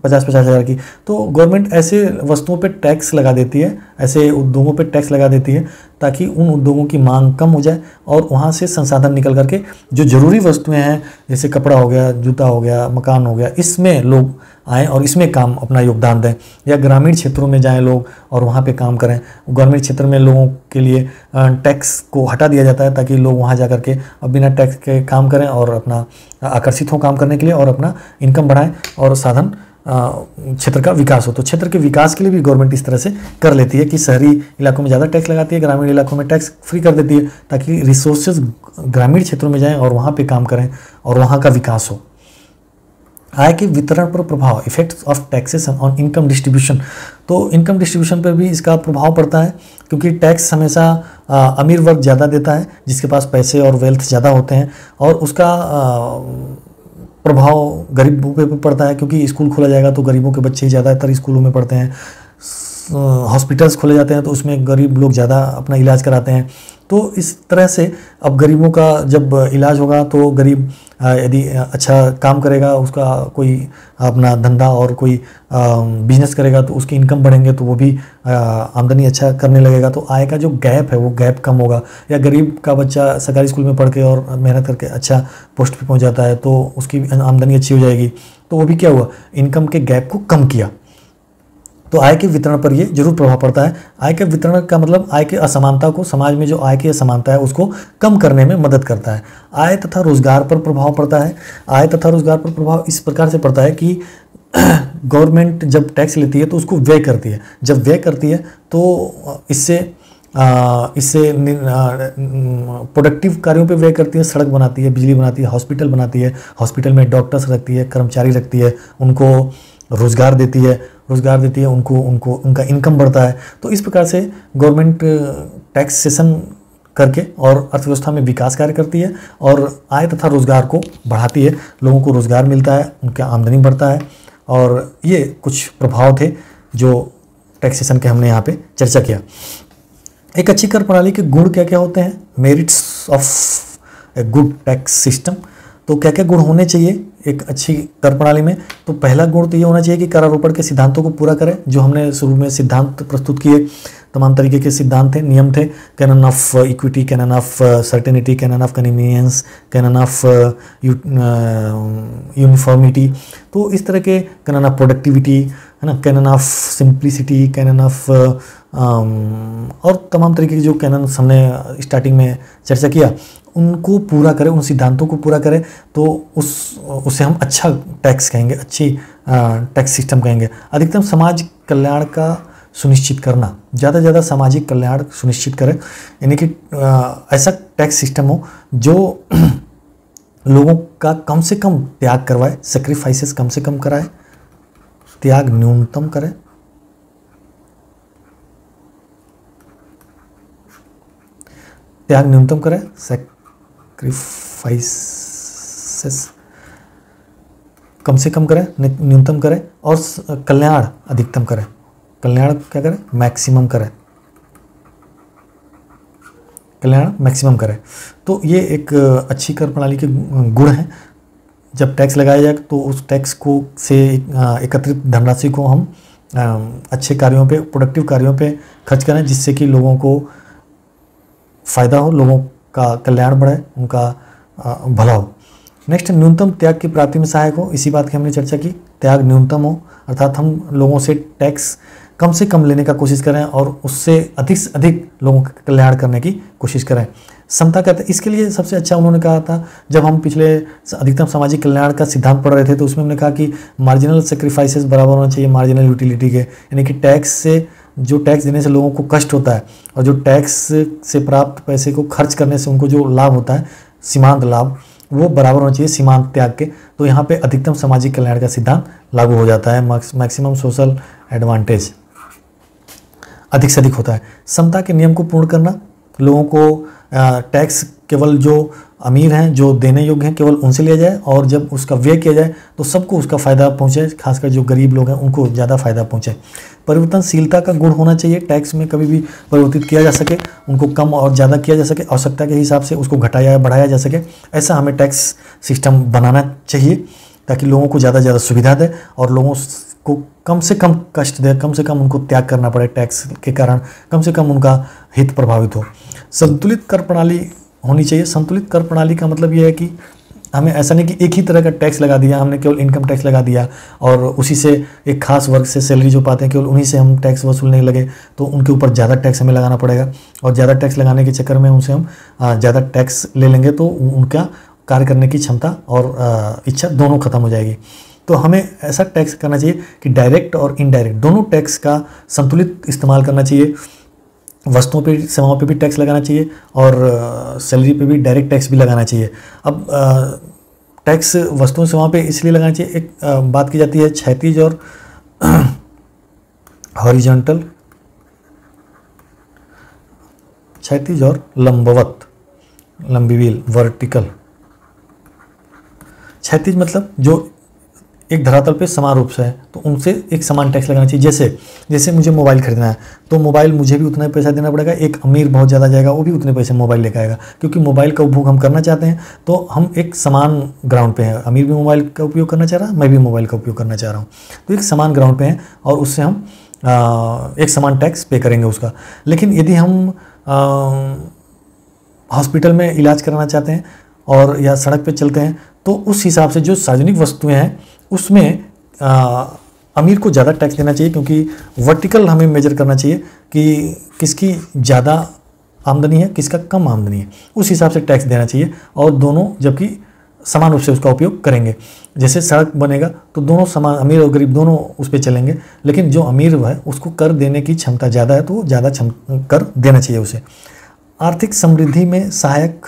50-50 हज़ार की, तो गवर्नमेंट ऐसे वस्तुओं पे टैक्स लगा देती है, ऐसे उद्योगों पे टैक्स लगा देती है ताकि उन उद्योगों की मांग कम हो जाए और वहाँ से संसाधन निकल करके जो ज़रूरी वस्तुएं हैं जैसे कपड़ा हो गया, जूता हो गया, मकान हो गया, इसमें लोग आएँ और इसमें काम अपना योगदान दें, या ग्रामीण क्षेत्रों में जाएं लोग और वहाँ पे काम करें। ग्रामीण क्षेत्र में लोगों के लिए टैक्स को हटा दिया जाता है ताकि लोग वहाँ जा कर के अब बिना टैक्स के काम करें और अपना आकर्षित हों काम करने के लिए और अपना इनकम बढ़ाएं और साधन क्षेत्र का विकास हो। तो क्षेत्र के विकास के लिए भी गवर्नमेंट इस तरह से कर लेती है कि शहरी इलाकों में ज़्यादा टैक्स लगाती है, ग्रामीण इलाकों में टैक्स फ्री कर देती है, ताकि रिसोर्सेज ग्रामीण क्षेत्रों में जाएं और वहाँ पे काम करें और वहाँ का विकास हो। आय के वितरण पर प्रभाव, effects of taxation on income distribution. तो इनकम डिस्ट्रीब्यूशन पर भी इसका प्रभाव पड़ता है, क्योंकि टैक्स हमेशा अमीर वर्ग ज़्यादा देता है, जिसके पास पैसे और वेल्थ ज़्यादा होते हैं, और उसका प्रभाव गरीबों पे पड़ता है, क्योंकि स्कूल खोला जाएगा तो गरीबों के बच्चे ज़्यादातर स्कूलों में पढ़ते हैं। हॉस्पिटल्स खोले जाते हैं तो उसमें गरीब लोग ज़्यादा अपना इलाज कराते हैं। तो इस तरह से अब गरीबों का जब इलाज होगा तो गरीब यदि अच्छा काम करेगा, उसका कोई अपना धंधा और कोई बिजनेस करेगा तो उसकी इनकम बढ़ेंगे, तो वो भी आमदनी अच्छा करने लगेगा। तो आय का जो गैप है वो गैप कम होगा। या गरीब का बच्चा सरकारी स्कूल में पढ़ के और मेहनत करके अच्छा पोस्ट पे पहुंच जाता है तो उसकी आमदनी अच्छी हो जाएगी, तो वो भी क्या हुआ, इनकम के गैप को कम किया। तो आय के वितरण पर ये जरूर प्रभाव पड़ता है। आय के वितरण का मतलब आय की असमानता को, समाज में जो आय की असमानता है उसको कम करने में मदद करता है। आय तथा रोजगार पर प्रभाव पड़ता है। आय तथा रोजगार पर प्रभाव इस प्रकार से पड़ता है कि गवर्नमेंट जब टैक्स लेती है तो उसको व्यय करती है। जब व्यय करती है तो इससे प्रोडक्टिव कार्यों पे व्यय करती है, सड़क बनाती है, बिजली बनाती है, हॉस्पिटल बनाती है, हॉस्पिटल में डॉक्टर्स रखती है, कर्मचारी रखती है, उनको रोजगार देती है, उनका इनकम बढ़ता है। तो इस प्रकार से गवर्नमेंट टैक्सेशन करके और अर्थव्यवस्था में विकास कार्य करती है और आय तथा रोजगार को बढ़ाती है। लोगों को रोजगार मिलता है, उनका आमदनी बढ़ता है। और ये कुछ प्रभाव थे जो टैक्सेशन के हमने यहाँ पे चर्चा किया। एक अच्छी कर प्रणाली के गुण क्या क्या होते हैं, merits of a good tax system. तो क्या क्या गुण होने चाहिए एक अच्छी कर प्रणाली में। तो पहला गुण तो ये होना चाहिए कि करारोपण के सिद्धांतों को पूरा करें। जो हमने शुरू में सिद्धांत प्रस्तुत किए, तमाम तरीके के सिद्धांत थे, नियम थे, canon of equity, canon of certainty, canon of convenience, canon of uniformity. तो इस तरह के कैनन ऑफ प्रोडक्टिविटी, है ना, canon of simplicity, canon of और तमाम तरीके के जो कैनन हमने स्टार्टिंग में चर्चा किया, उनको पूरा करें, उन सिद्धांतों को पूरा करें तो उससे हम अच्छा टैक्स कहेंगे, अच्छी टैक्स सिस्टम कहेंगे। अधिकतम समाज कल्याण का सुनिश्चित करना, ज़्यादा से ज़्यादा सामाजिक कल्याण सुनिश्चित करें, यानी कि ऐसा टैक्स सिस्टम हो जो लोगों का कम से कम त्याग करवाए, सेक्रीफाइसेस कम से कम कराए, त्याग न्यूनतम करें, त्याग न्यूनतम करें, सेक्रीफाइसेस कम से कम करें, न्यूनतम करें, और कल्याण अधिकतम करें। कल्याण क्या करें, मैक्सिमम करें, कल्याण मैक्सिमम करें। तो ये एक अच्छी कर प्रणाली के गुण हैं। जब टैक्स लगाया जाए तो उस टैक्स को से एकत्रित धनराशि को हम अच्छे कार्यों पे, प्रोडक्टिव कार्यों पे खर्च करें, जिससे कि लोगों को फ़ायदा हो, लोगों का कल्याण बढ़े, उनका भला हो। नेक्स्ट, न्यूनतम त्याग की प्राप्ति में सहायक हो। इसी बात की हमने चर्चा की, त्याग न्यूनतम हो, अर्थात हम लोगों से टैक्स कम से कम लेने का कोशिश करें और उससे अधिक से अधिक लोगों का कल्याण करने की कोशिश करें। समता कहते हैं, इसके लिए सबसे अच्छा उन्होंने कहा था, जब हम पिछले अधिकतम सामाजिक कल्याण का सिद्धांत पढ़ रहे थे तो उसमें हमने कहा कि मार्जिनल सेक्रीफाइसेस बराबर होना चाहिए मार्जिनल यूटिलिटी के, यानी कि टैक्स से, जो टैक्स देने से लोगों को कष्ट होता है और जो टैक्स से प्राप्त पैसे को खर्च करने से उनको जो लाभ होता है, सीमांत लाभ, वो बराबर होना चाहिए सीमांत त्याग के। तो यहाँ पे अधिकतम सामाजिक कल्याण का सिद्धांत लागू हो जाता है, मैक्सिमम सोशल एडवांटेज अधिक से अधिक होता है। समता के नियम को पूर्ण करना, लोगों को टैक्स केवल जो अमीर हैं, जो देने योग्य हैं, केवल उनसे लिया जाए, और जब उसका व्यय किया जाए तो सबको उसका फ़ायदा पहुंचे, खासकर जो गरीब लोग हैं उनको ज़्यादा फ़ायदा पहुंचे। परिवर्तनशीलता का गुण होना चाहिए, टैक्स में कभी भी परिवर्तित किया जा सके, उनको कम और ज़्यादा किया जा सके, आवश्यकता के हिसाब से उसको घटाया या बढ़ाया जा सके। ऐसा हमें टैक्स सिस्टम बनाना चाहिए ताकि लोगों को ज़्यादा से ज़्यादा सुविधा दे और लोगों को कम से कम कष्ट दे, कम से कम उनको त्याग करना पड़े टैक्स के कारण, कम से कम उनका हित प्रभावित हो। संतुलित कर प्रणाली होनी चाहिए। संतुलित कर प्रणाली का मतलब यह है कि हमें ऐसा नहीं कि एक ही तरह का टैक्स लगा दिया, हमने केवल इनकम टैक्स लगा दिया और उसी से एक खास वर्ग से सैलरी जो पाते हैं केवल उन्हीं से हम टैक्स वसूलने लगे, तो उनके ऊपर ज़्यादा टैक्स हमें लगाना पड़ेगा और ज़्यादा टैक्स लगाने के चक्कर में उनसे हम ज़्यादा टैक्स ले लेंगे तो उनका कार्य करने की क्षमता और इच्छा दोनों खत्म हो जाएगी। तो हमें ऐसा टैक्स करना चाहिए कि डायरेक्ट और इनडायरेक्ट दोनों टैक्स का संतुलित इस्तेमाल करना चाहिए। वस्तुओं पे, सेवाओं पे भी टैक्स लगाना चाहिए और सैलरी पे भी डायरेक्ट टैक्स भी लगाना चाहिए। अब टैक्स वस्तुओं सेवाओं पे इसलिए लगाना चाहिए, एक बात की जाती है क्षैतिज और हॉरिजॉन्टल, क्षैतिज और लंबवत, लंबीवील, वर्टिकल। क्षैतिज मतलब जो एक धरातल पे समान रूप से है तो उनसे एक समान टैक्स लगाना चाहिए। जैसे मुझे मोबाइल खरीदना है तो मोबाइल मुझे भी उतना ही पैसा देना पड़ेगा, एक अमीर बहुत ज़्यादा जाएगा वो भी उतने पैसे मोबाइल लेकर आएगा, क्योंकि मोबाइल का उपभोग हम करना चाहते हैं तो हम एक समान ग्राउंड पे हैं। अमीर भी मोबाइल का उपयोग करना चाह रहा है, मैं भी मोबाइल का उपयोग करना चाह रहा हूँ, तो एक समान ग्राउंड पे हैं और उससे हम एक समान टैक्स पे करेंगे उसका। लेकिन यदि हम हॉस्पिटल में इलाज कराना चाहते हैं और या सड़क पे चलते हैं तो उस हिसाब से जो सार्वजनिक वस्तुएं हैं उसमें अमीर को ज़्यादा टैक्स देना चाहिए, क्योंकि वर्टिकल हमें मेजर करना चाहिए कि किसकी ज़्यादा आमदनी है किसका कम आमदनी है, उस हिसाब से टैक्स देना चाहिए और दोनों जबकि समान रूप से उसका उपयोग करेंगे। जैसे सड़क बनेगा तो दोनों समान, अमीर और गरीब दोनों उस पर चलेंगे, लेकिन जो अमीर है उसको कर देने की क्षमता ज़्यादा है तो वो ज़्यादा कर देना चाहिए उसे। आर्थिक समृद्धि में सहायक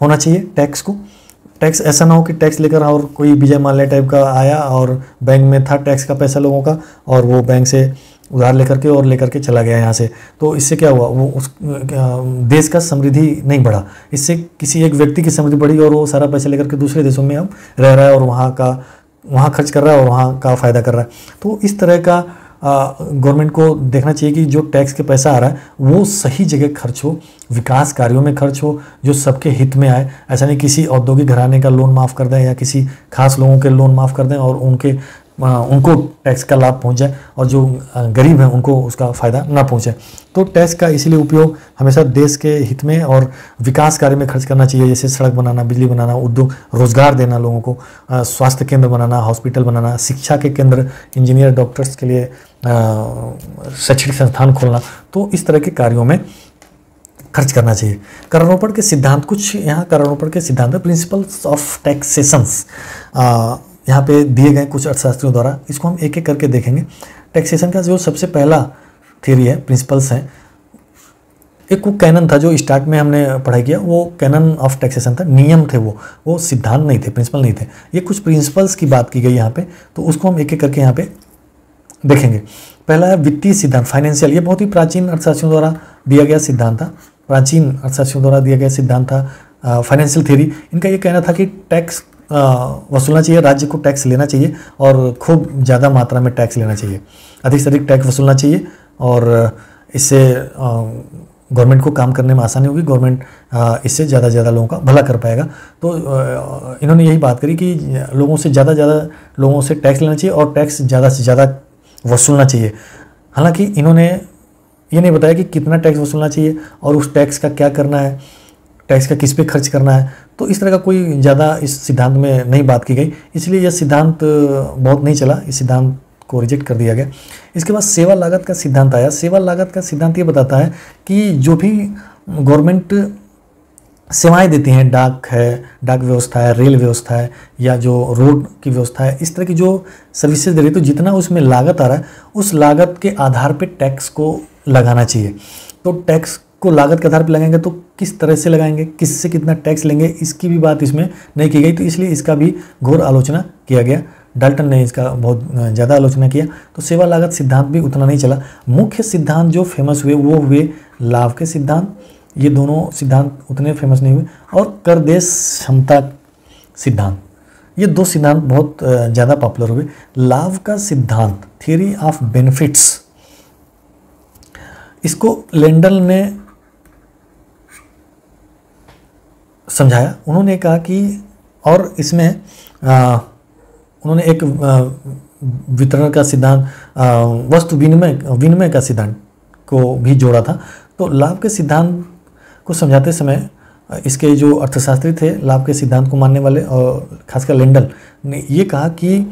होना चाहिए टैक्स को। टैक्स ऐसा ना हो कि टैक्स लेकर और कोई विजय माल्या टाइप का आया और बैंक में था टैक्स का पैसा लोगों का और वो बैंक से उधार लेकर के चला गया यहाँ से, तो इससे क्या हुआ, वो उस देश का समृद्धि नहीं बढ़ा, इससे किसी एक व्यक्ति की समृद्धि बढ़ी और वो सारा पैसा लेकर के दूसरे देशों में अब रह रहा है और वहाँ खर्च कर रहा है और वहाँ का फ़ायदा कर रहा है। तो इस तरह का गवर्नमेंट को देखना चाहिए कि जो टैक्स के पैसा आ रहा है वो सही जगह खर्च हो, विकास कार्यों में खर्च हो जो सबके हित में आए। ऐसा नहीं किसी औद्योगिक घराने का लोन माफ़ कर दें या किसी खास लोगों के लोन माफ़ कर दें और उनको टैक्स का लाभ पहुंच जाए और जो गरीब हैं उनको उसका फ़ायदा ना पहुंचे। तो टैक्स का इसीलिए उपयोग हमेशा देश के हित में और विकास कार्य में खर्च करना चाहिए, जैसे सड़क बनाना, बिजली बनाना, उद्योग, रोजगार देना लोगों को, स्वास्थ्य केंद्र बनाना, हॉस्पिटल बनाना, शिक्षा के केंद्र, इंजीनियर डॉक्टर्स के लिए शैक्षणिक संस्थान खोलना, तो इस तरह के कार्यों में खर्च करना चाहिए। करारोपण के सिद्धांत, कुछ यहाँ करारोपण के सिद्धांत है, प्रिंसिपल्स ऑफ टैक्सेशंस यहाँ पे दिए गए कुछ अर्थशास्त्रियों द्वारा, इसको हम एक एक करके देखेंगे। टैक्सेशन का जो सबसे पहला थियरी है, प्रिंसिपल्स हैं, एक वो कैनन था जो स्टार्ट में हमने पढ़ाई किया, वो कैनन ऑफ टैक्सेशन था, नियम थे वो सिद्धांत नहीं थे, प्रिंसिपल नहीं थे। ये कुछ प्रिंसिपल्स की बात की गई यहाँ पे, तो उसको हम एक एक करके यहाँ पे देखेंगे। पहला है वित्तीय सिद्धांत, फाइनेंशियल, ये बहुत ही प्राचीन अर्थशास्त्रियों द्वारा दिया गया सिद्धांत था, प्राचीन अर्थशास्त्रियों द्वारा दिया गया सिद्धांत था फाइनेंशियल थ्योरी। इनका ये कहना था कि टैक्स वसूलना चाहिए, राज्य को टैक्स लेना चाहिए और खूब ज़्यादा मात्रा में टैक्स लेना चाहिए, अधिक से अधिक टैक्स वसूलना चाहिए और इससे गवर्नमेंट को काम करने में आसानी होगी, गवर्नमेंट इससे ज़्यादा से ज़्यादा लोगों का भला कर पाएगा। तो इन्होंने यही बात करी कि लोगों से ज़्यादा लोगों से टैक्स लेना चाहिए और टैक्स ज़्यादा से ज़्यादा वसूलना चाहिए। हालांकि इन्होंने ये नहीं बताया कि कितना टैक्स वसूलना चाहिए और उस टैक्स का क्या करना है, टैक्स का किस पे खर्च करना है, तो इस तरह का कोई ज़्यादा इस सिद्धांत में नहीं बात की गई, इसलिए यह सिद्धांत बहुत नहीं चला, इस सिद्धांत को रिजेक्ट कर दिया गया। इसके बाद सेवा लागत का सिद्धांत आया। सेवा लागत का सिद्धांत ये बताता है कि जो भी गवर्नमेंट सेवाएं देती हैं, डाक है, डाक व्यवस्था है, रेल व्यवस्था है या जो रोड की व्यवस्था है, इस तरह की जो सर्विसेज दे रही है, तो जितना उसमें लागत आ रहा है उस लागत के आधार पे टैक्स को लगाना चाहिए। तो टैक्स को लागत के आधार पर लगाएंगे तो किस तरह से लगाएंगे, किससे कितना टैक्स लेंगे, इसकी भी बात इसमें नहीं की गई, तो इसलिए इसका भी घोर आलोचना किया गया। डाल्टन ने इसका बहुत ज़्यादा आलोचना किया। तो सेवा लागत सिद्धांत भी उतना नहीं चला। मुख्य सिद्धांत जो फेमस हुए वो हुए लाभ के सिद्धांत, ये दोनों सिद्धांत उतने फेमस नहीं हुए, और कर देश क्षमता सिद्धांत, ये दो सिद्धांत बहुत ज़्यादा पॉपुलर हुए। लाभ का सिद्धांत, थियरी ऑफ बेनिफिट्स, इसको लेंडल ने समझाया। उन्होंने कहा कि, और इसमें उन्होंने एक वितरण का सिद्धांत, वस्तु विनिमय का सिद्धांत को भी जोड़ा था। तो लाभ के सिद्धांत को समझाते समय इसके जो अर्थशास्त्री थे लाभ के सिद्धांत को मानने वाले, और खासकर लेंडल ने ये कहा कि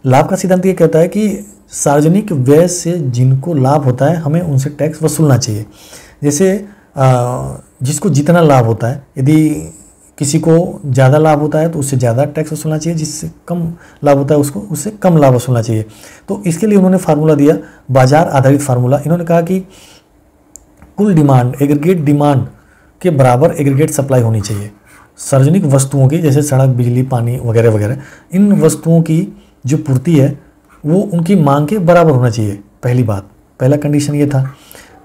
लाभ का सिद्धांत ये कहता है कि सार्वजनिक व्यय से जिनको लाभ होता है हमें उनसे टैक्स वसूलना चाहिए। जैसे जिसको जितना लाभ होता है, यदि किसी को ज़्यादा लाभ होता है तो उससे ज़्यादा टैक्स वसूलना चाहिए, जिससे कम लाभ होता है उसको उससे कम लाभ वसूलना चाहिए। तो इसके लिए उन्होंने फार्मूला दिया, बाजार आधारित फार्मूला। इन्होंने कहा कि कुल डिमांड, एग्रीगेट डिमांड के बराबर एग्रीगेट सप्लाई होनी चाहिए। सार्वजनिक वस्तुओं की, जैसे सड़क, बिजली, पानी वगैरह वगैरह, इन वस्तुओं की जो पूर्ति है वो उनकी मांग के बराबर होना चाहिए। पहली बात, पहला कंडीशन ये था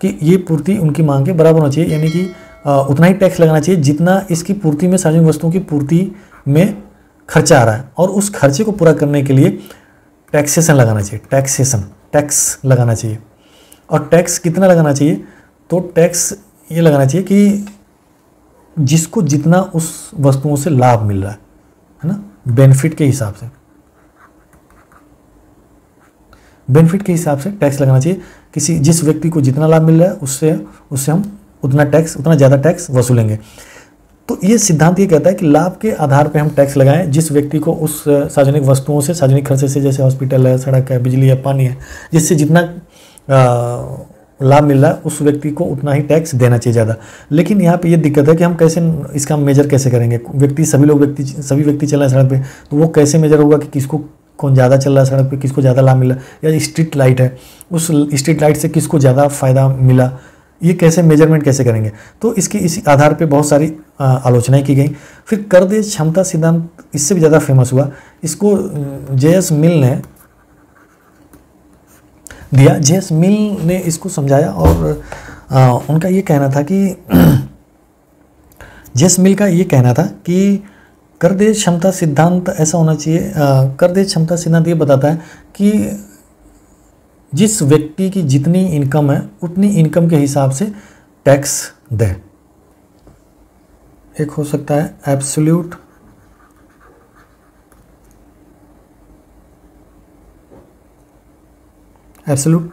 कि ये पूर्ति उनकी मांग के बराबर होना चाहिए, यानी कि उतना ही टैक्स लगाना चाहिए जितना इसकी पूर्ति में, सार्वजनिक वस्तुओं की पूर्ति में खर्चा आ रहा है, और उस खर्चे को पूरा करने के लिए टैक्सेशन लगाना चाहिए, टैक्स लगाना चाहिए। और टैक्स कितना लगाना चाहिए? तो टैक्स ये लगाना चाहिए कि जिसको जितना उस वस्तुओं से लाभ मिल रहा है ना, बेनिफिट के हिसाब से, बेनिफिट के हिसाब से टैक्स लगाना चाहिए। जिस व्यक्ति को जितना लाभ मिल रहा है उससे हम उतना ज़्यादा टैक्स वसूलेंगे। तो ये सिद्धांत ये कहता है कि लाभ के आधार पे हम टैक्स लगाएं। जिस व्यक्ति को उस सार्वजनिक वस्तुओं से, सार्वजनिक खर्चे से, जैसे हॉस्पिटल है, सड़क है, बिजली है, पानी है, जिससे जितना लाभ मिल रहा है उस व्यक्ति को उतना ही टैक्स देना चाहिए ज़्यादा। लेकिन यहाँ पे ये दिक्कत है कि हम कैसे इसका मेजर कैसे करेंगे? सभी व्यक्ति चल रहे हैं सड़क पे, तो वो कैसे मेजर होगा कि किसको कौन ज़्यादा चल रहा है सड़क पे, किसको ज़्यादा लाभ मिला? या स्ट्रीट लाइट है, उस स्ट्रीट लाइट से किसको ज़्यादा फ़ायदा मिला, ये कैसे मेजरमेंट कैसे करेंगे? तो इसी आधार पे बहुत सारी आलोचनाएं की गई। फिर कर दे क्षमता सिद्धांत इससे भी ज़्यादा फेमस हुआ। इसको जे.एस. मिल ने दिया। जे.एस. मिल ने इसको समझाया, और उनका ये कहना था कि जे.एस. मिल का ये कहना था कि कर दे क्षमता सिद्धांत ऐसा होना चाहिए। कर दे क्षमता सिद्धांत ये बताता है कि जिस व्यक्ति की जितनी इनकम है उतनी इनकम के हिसाब से टैक्स दे। एक हो सकता है एब्सोल्यूट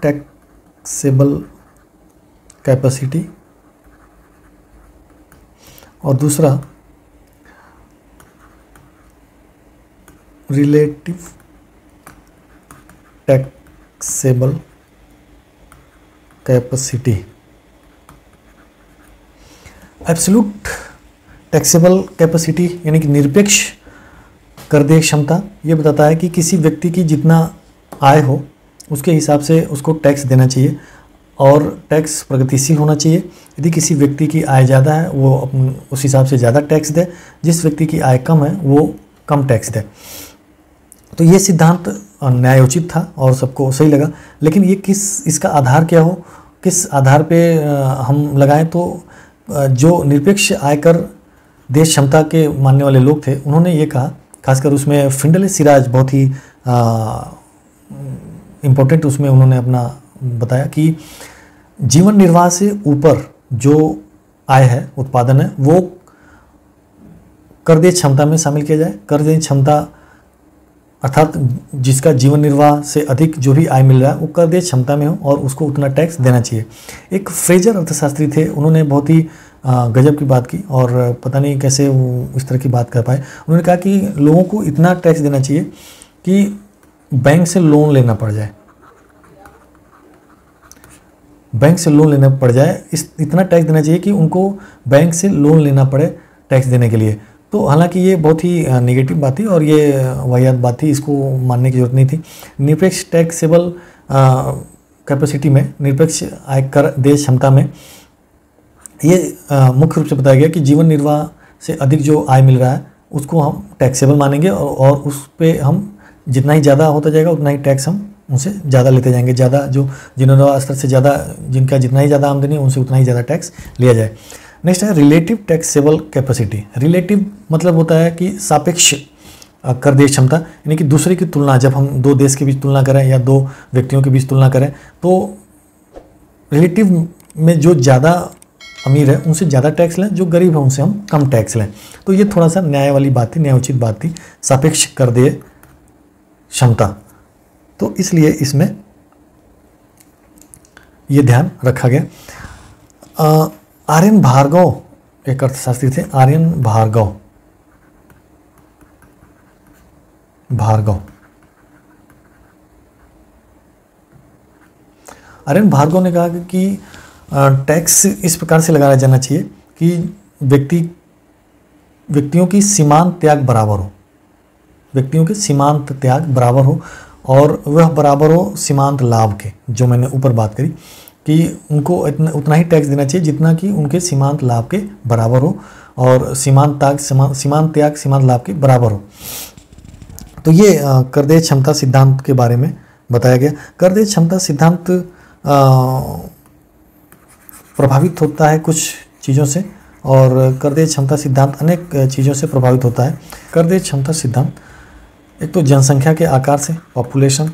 टैक्सेबल कैपेसिटी, और दूसरा relative taxable capacity. Absolute taxable capacity यानी कि निरपेक्ष कर दे क्षमता, ये बताता है कि किसी व्यक्ति की जितना आय हो उसके हिसाब से उसको टैक्स देना चाहिए, और टैक्स प्रगतिशील होना चाहिए। यदि किसी व्यक्ति की आय ज़्यादा है वो उस हिसाब से ज़्यादा टैक्स दे, जिस व्यक्ति की आय कम है वो कम टैक्स दे। तो ये सिद्धांत न्यायोचित था और सबको सही लगा। लेकिन ये इसका आधार क्या हो, किस आधार पे हम लगाएं? तो जो निरपेक्ष आयकर देश क्षमता के मानने वाले लोग थे उन्होंने ये कहा, खासकर उसमें फिंडले सिराज बहुत ही इम्पोर्टेंट उसमें उन्होंने अपना बताया कि जीवन निर्वाह से ऊपर जो आय है, उत्पादन है, वो कर दे क्षमता में शामिल किया जाए। कर दे क्षमता अर्थात जिसका जीवन निर्वाह से अधिक जो भी आय मिल रहा है वो कर दे क्षमता में हो और उसको उतना टैक्स देना चाहिए। एक फ्रेजर अर्थशास्त्री थे, उन्होंने बहुत ही गजब की बात की, और पता नहीं कैसे वो इस तरह की बात कर पाए। उन्होंने कहा कि लोगों को इतना टैक्स देना चाहिए कि बैंक से लोन लेना पड़ जाए, बैंक से लोन लेना पड़ जाए, इतना टैक्स देना चाहिए कि उनको बैंक से लोन लेना पड़े टैक्स देने के लिए। तो हालांकि ये बहुत ही नेगेटिव बात थी और ये वाहियात बात थी, इसको मानने की जरूरत नहीं थी। निरपेक्ष टैक्सेबल कैपेसिटी में, निरपेक्ष आयकर देश क्षमता में ये मुख्य रूप से बताया गया कि जीवन निर्वाह से अधिक जो आय मिल रहा है उसको हम टैक्सेबल मानेंगे, और उस पर हम जितना ही ज़्यादा होता जाएगा उतना ही टैक्स हम उनसे ज़्यादा लेते जाएंगे। ज़्यादा जो जीवन स्तर से ज़्यादा, जिनका जितना ही ज़्यादा आमदनी है उनसे उतना ही ज़्यादा टैक्स लिया जाए। नेक्स्ट है रिलेटिव टैक्सेबल कैपेसिटी। रिलेटिव मतलब होता है कि सापेक्ष कर देश क्षमता, यानी कि दूसरे की तुलना, जब हम दो देश के बीच तुलना करें या दो व्यक्तियों के बीच तुलना करें तो रिलेटिव में जो ज़्यादा अमीर है उनसे ज़्यादा टैक्स लें, जो गरीब है उनसे हम कम टैक्स लें। तो ये थोड़ा सा न्याय वाली बात थी, न्यायोचित बात थी, सापेक्ष कर दे क्षमता। तो इसलिए इसमें ये ध्यान रखा गया। आर.एन. भार्गव एक अर्थशास्त्री थे आर्यन भार्गव। आर्यन भार्गव ने कहा कि टैक्स इस प्रकार से लगाया जाना चाहिए कि व्यक्तियों की सीमांत त्याग बराबर हो, व्यक्तियों के सीमांत त्याग बराबर हो और वह बराबर हो सीमांत लाभ के, जो मैंने ऊपर बात करी कि उनको उतना ही टैक्स देना चाहिए जितना कि उनके सीमांत लाभ के बराबर हो और सीमांत त्याग सीमांत लाभ के बराबर हो। तो ये करदेय क्षमता सिद्धांत के बारे में बताया गया। करदेय क्षमता सिद्धांत प्रभावित होता है कुछ चीज़ों से और करदेय क्षमता सिद्धांत अनेक चीज़ों से प्रभावित होता है। करदेय क्षमता सिद्धांत एक तो जनसंख्या के आकार से, पॉपुलेशन,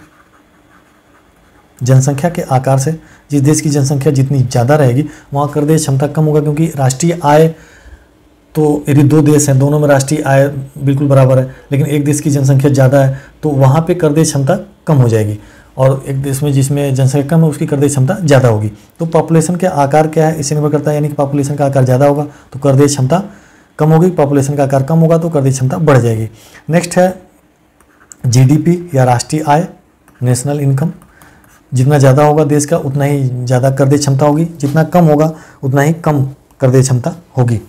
जनसंख्या के आकार से, जिस देश की जनसंख्या जितनी ज़्यादा रहेगी वहाँ करदेय क्षमता कम होगा, क्योंकि राष्ट्रीय आय तो यदि दो देश हैं दोनों में राष्ट्रीय आय बिल्कुल बराबर है, लेकिन एक देश की जनसंख्या ज़्यादा है तो वहाँ पे करदेय क्षमता कम हो जाएगी, और एक देश में जिसमें जनसंख्या कम है उसकी करदेय क्षमता ज़्यादा होगी। तो पॉपुलेशन के आकार क्या है इसे निर्भर करता है, यानी कि पॉपुलेशन का आकार ज़्यादा होगा तो करदेय क्षमता कम होगी, पॉपुलेशन का आकार कम होगा तो करदेय क्षमता बढ़ जाएगी। नेक्स्ट है जीडीपी या राष्ट्रीय आय, नेशनल इनकम। जितना ज़्यादा होगा देश का उतना ही ज़्यादा करदेय क्षमता होगी, जितना कम होगा उतना ही कम करदेय क्षमता होगी।